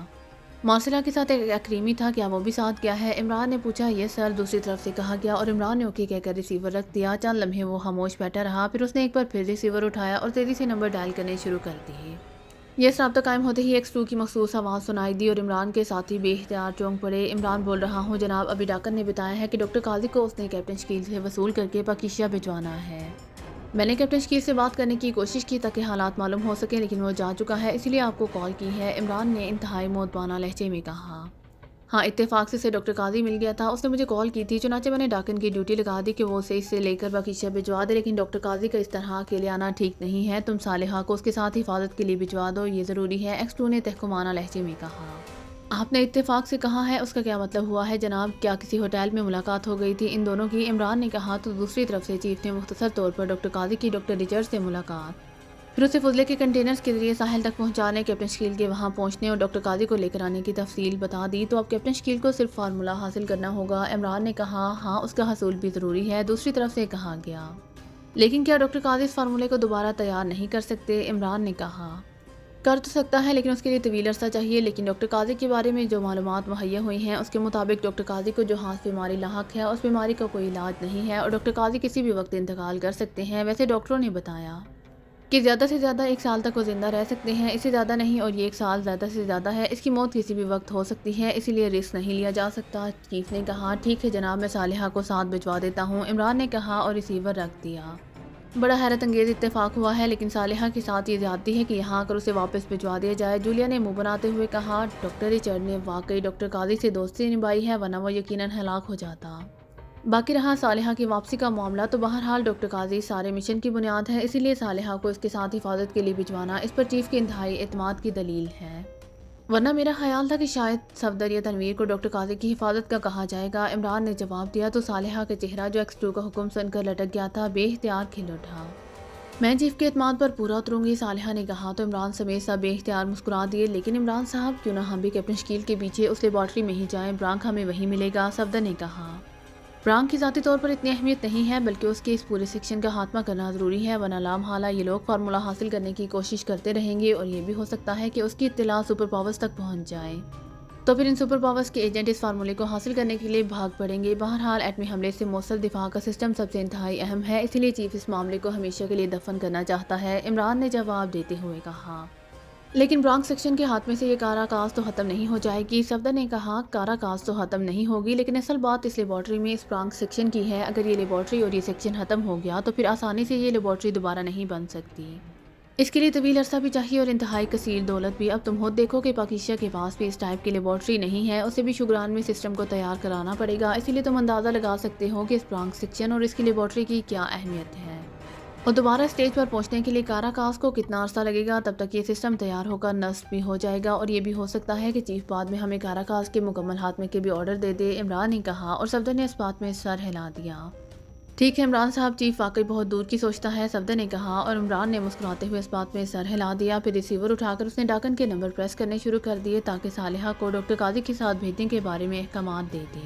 مارسلا کے ساتھ ایک ایکریمی تھا، کیا وہ بھی ساتھ گیا ہے؟ عمران نے پوچھا۔ یس سر، دوسری طرف سے کہا گیا اور عمران نے اوکے کہہ کر ریسیور رکھ دیا۔ چند لمحے وہ خاموش بیٹھا رہا، پھر اس نے ایک بار پھر ریسیور اٹھایا اور تیزی سے نمبر ڈائل کرنے شروع کر دیے۔ یس، رابطہ قائم ہوتے ہی ایک سٹو کی مخصوص آواز سنائی دی اور عمران کے ساتھی بے اختیار چونک پڑے۔ عمران بول رہا ہوں جناب، ابھی ڈاکن نے بتایا ہے کہ ڈاکٹر قاضی کو اس نے کیپٹن شکیل سے وصول کر کے پاکیزہ بھجوانا ہے۔ میں نے کیپٹن شکیل سے بات کرنے کی کوشش کی تاکہ حالات معلوم ہو سکیں، لیکن وہ جا چکا ہے، اسی لیے آپ کو کال کی ہے، عمران نے انتہائی مودبانہ لہجے میں کہا۔ ہاں، اتفاق سے اسے ڈاکٹر قاضی مل گیا تھا، اس نے مجھے کال کی تھی، چنانچہ میں نے ڈاکن کی ڈیوٹی لگا دی کہ وہ اسے اس سے لے کر پاکیزہ بھجوا دے، لیکن ڈاکٹر قاضی کا اس طرح اکیلے آنا ٹھیک نہیں ہے، تم صالحہ کو اس کے ساتھ حفاظت کے لیے بھجوا دو، یہ ضروری ہے، X2 نے تحکمانہ لہجے میں کہا۔ آپ نے اتفاق سے کہا ہے، اس کا کیا مطلب ہوا ہے جناب؟ کیا کسی ہوٹل میں ملاقات ہو گئی تھی ان دونوں کی؟ عمران نے کہا تو دوسری طرف سے چیف نے مختصر طور پر ڈاکٹر قاضی کی ڈاکٹر ریچرڈ سے ملاقات، پھر اسے فضلے کے کنٹینرز کے ذریعے ساحل تک پہنچانے، کیپٹن شکیل کے وہاں پہنچنے اور ڈاکٹر قاضی کو لے کر آنے کی تفصیل بتا دی۔ تو اب کیپٹن شکیل کو صرف فارمولہ حاصل کرنا ہوگا، عمران نے کہا۔ ہاں، اس کا حصول بھی ضروری ہے، دوسری طرف سے کہا گیا۔ لیکن کیا ڈاکٹر قاضی اس فارمولے کو دوبارہ تیار نہیں کر سکتے؟ عمران نے کہا۔ کر تو سکتا ہے، لیکن اس کے لیے طویل عرصہ چاہیے، لیکن ڈاکٹر قاضی کے بارے میں جو معلومات مہیا ہوئی ہیں اس کے مطابق ڈاکٹر قاضی کو جو خاص بیماری لاحق ہے، اس بیماری کا کوئی علاج نہیں ہے اور ڈاکٹر قاضی کسی بھی وقت انتقال کر سکتے ہیں۔ ویسے ڈاکٹروں نے بتایا کہ زیادہ سے زیادہ 1 سال تک وہ زندہ رہ سکتے ہیں، اس سے زیادہ نہیں، اور یہ 1 سال زیادہ سے زیادہ ہے، اس کی موت کسی بھی وقت ہو سکتی ہے، اسی لیے رسک نہیں لیا جا سکتا۔ چیف نے کہا۔ ٹھیک ہے جناب، میں صالحہ کو ساتھ بھجوا دیتا ہوں، عمران نے کہا اور ریسیور رکھ دیا۔ بڑا حیرت انگیز اتفاق ہوا ہے، لیکن صالحہ کے ساتھ یہ زیادتی ہے کہ یہاں آ کر اسے واپس بھجوا دیا جائے، جولیا نے منہ بناتے ہوئے کہا۔ ڈاکٹر ریچرڈ نے واقعی ڈاکٹر قاضی سے دوستی نبھائی ہے، ورنہ وہ یقیناً ہلاک ہو جاتا۔ باقی رہا صالحہ کی واپسی کا معاملہ، تو بہرحال ڈاکٹر قاضی سارے مشن کی بنیاد ہے، اسی لیے صالحہ کو اس کے ساتھ حفاظت کے لیے بھجوانا اس پر چیف کے انتہائی اعتماد کی دلیل ہے، ورنہ میرا خیال تھا کہ شاید صفدر یا تنویر کو ڈاکٹر قاضی کی حفاظت کا کہا جائے گا، عمران نے جواب دیا۔ تو صالحہ کا چہرہ جو X2 کا حکم سن کر لٹک گیا تھا بے اختیار کھل اٹھا۔ میں چیف کے اعتماد پر پورا اتروں گی، صالحہ نے کہا تو عمران سمیت سب بے اختیار مسکرا دیے۔ لیکن عمران صاحب، کیوں نہ ہم بھی کیپٹن شکیل کے پیچھے اس لیبارٹری میں ہی جائیں، برانک ہمیں وہیں ملے گا، صفدر نے کہا۔ برانک کی ذاتی طور پر اتنی اہمیت نہیں ہے، بلکہ اس کے اس پورے سیکشن کا خاتمہ کرنا ضروری ہے، ورنہ لامحالہ یہ لوگ فارمولہ حاصل کرنے کی کوشش کرتے رہیں گے اور یہ بھی ہو سکتا ہے کہ اس کی اطلاع سپر پاورز تک پہنچ جائے، تو پھر ان سپر پاورز کے ایجنٹ اس فارمولے کو حاصل کرنے کے لیے بھاگ پڑیں گے۔ بہرحال ایٹمی حملے سے موصل دفاع کا سسٹم سب سے انتہائی اہم ہے، اسی لیے چیف اس معاملے کو ہمیشہ کے لیے دفن کرنا چاہتا ہے، عمران نے جواب دیتے ہوئے کہا۔ لیکن برانک سیکشن کے ہاتھ میں سے یہ کارا کاز تو ختم نہیں ہو جائے گی۔ صفدر نے کہا کارا کاز تو ختم نہیں ہوگی، لیکن اصل بات اس لیبارٹری میں اس برانک سیکشن کی ہے۔ اگر یہ لیبارٹری اور یہ سیکشن ختم ہو گیا تو پھر آسانی سے یہ لیبارٹری دوبارہ نہیں بن سکتی۔ اس کے لیے طویل عرصہ بھی چاہیے اور انتہائی کثیر دولت بھی۔ اب تم خود دیکھو کہ پاکیزہ کے پاس بھی اس ٹائپ کی لیبارٹری نہیں ہے، اسے بھی شوگران میں سسٹم کو تیار کرانا پڑے گا۔ اسی لیے تم اندازہ لگا سکتے ہو کہ اس برانک سیکشن اور اس کی لیبارٹری کی کیا اہمیت ہے، اور دوبارہ اسٹیج پر پہنچنے کے لیے کارا کاز کو کتنا عرصہ لگے گا۔ تب تک یہ سسٹم تیار ہو کر نصب بھی ہو جائے گا، اور یہ بھی ہو سکتا ہے کہ چیف بعد میں ہمیں کارا کاز کے مکمل خاتمے کے بھی آرڈر دے دے، عمران نے کہا، اور صفدر نے اس بات میں سر ہلا دیا۔ ٹھیک ہے عمران صاحب، چیف واقعی بہت دور کی سوچتا ہے، صفدر نے کہا، اور عمران نے مسکراتے ہوئے اس بات میں سر ہلا دیا۔ پھر ریسیور اٹھا کر اس نے ڈاکن کے نمبر پریس کرنے شروع کر دیے تاکہ صالحہ کو ڈاکٹر قاضی کے ساتھ بھیجنے کے بارے میں احکامات دے دے۔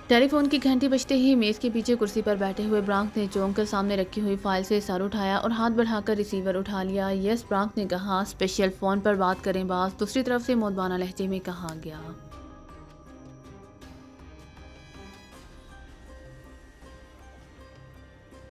ٹیلی فون کی گھنٹی بجتے ہی میز کے پیچھے کرسی پر بیٹھے ہوئے برانک نے چونک کر سامنے رکھی ہوئی فائل سے سر اٹھایا اور ہاتھ بڑھا کر ریسیور اٹھا لیا۔ یس، برانک نے کہا، اسپیشل فون پر بات کریں باز، دوسری طرف سے مودبانہ لہجے میں کہا گیا۔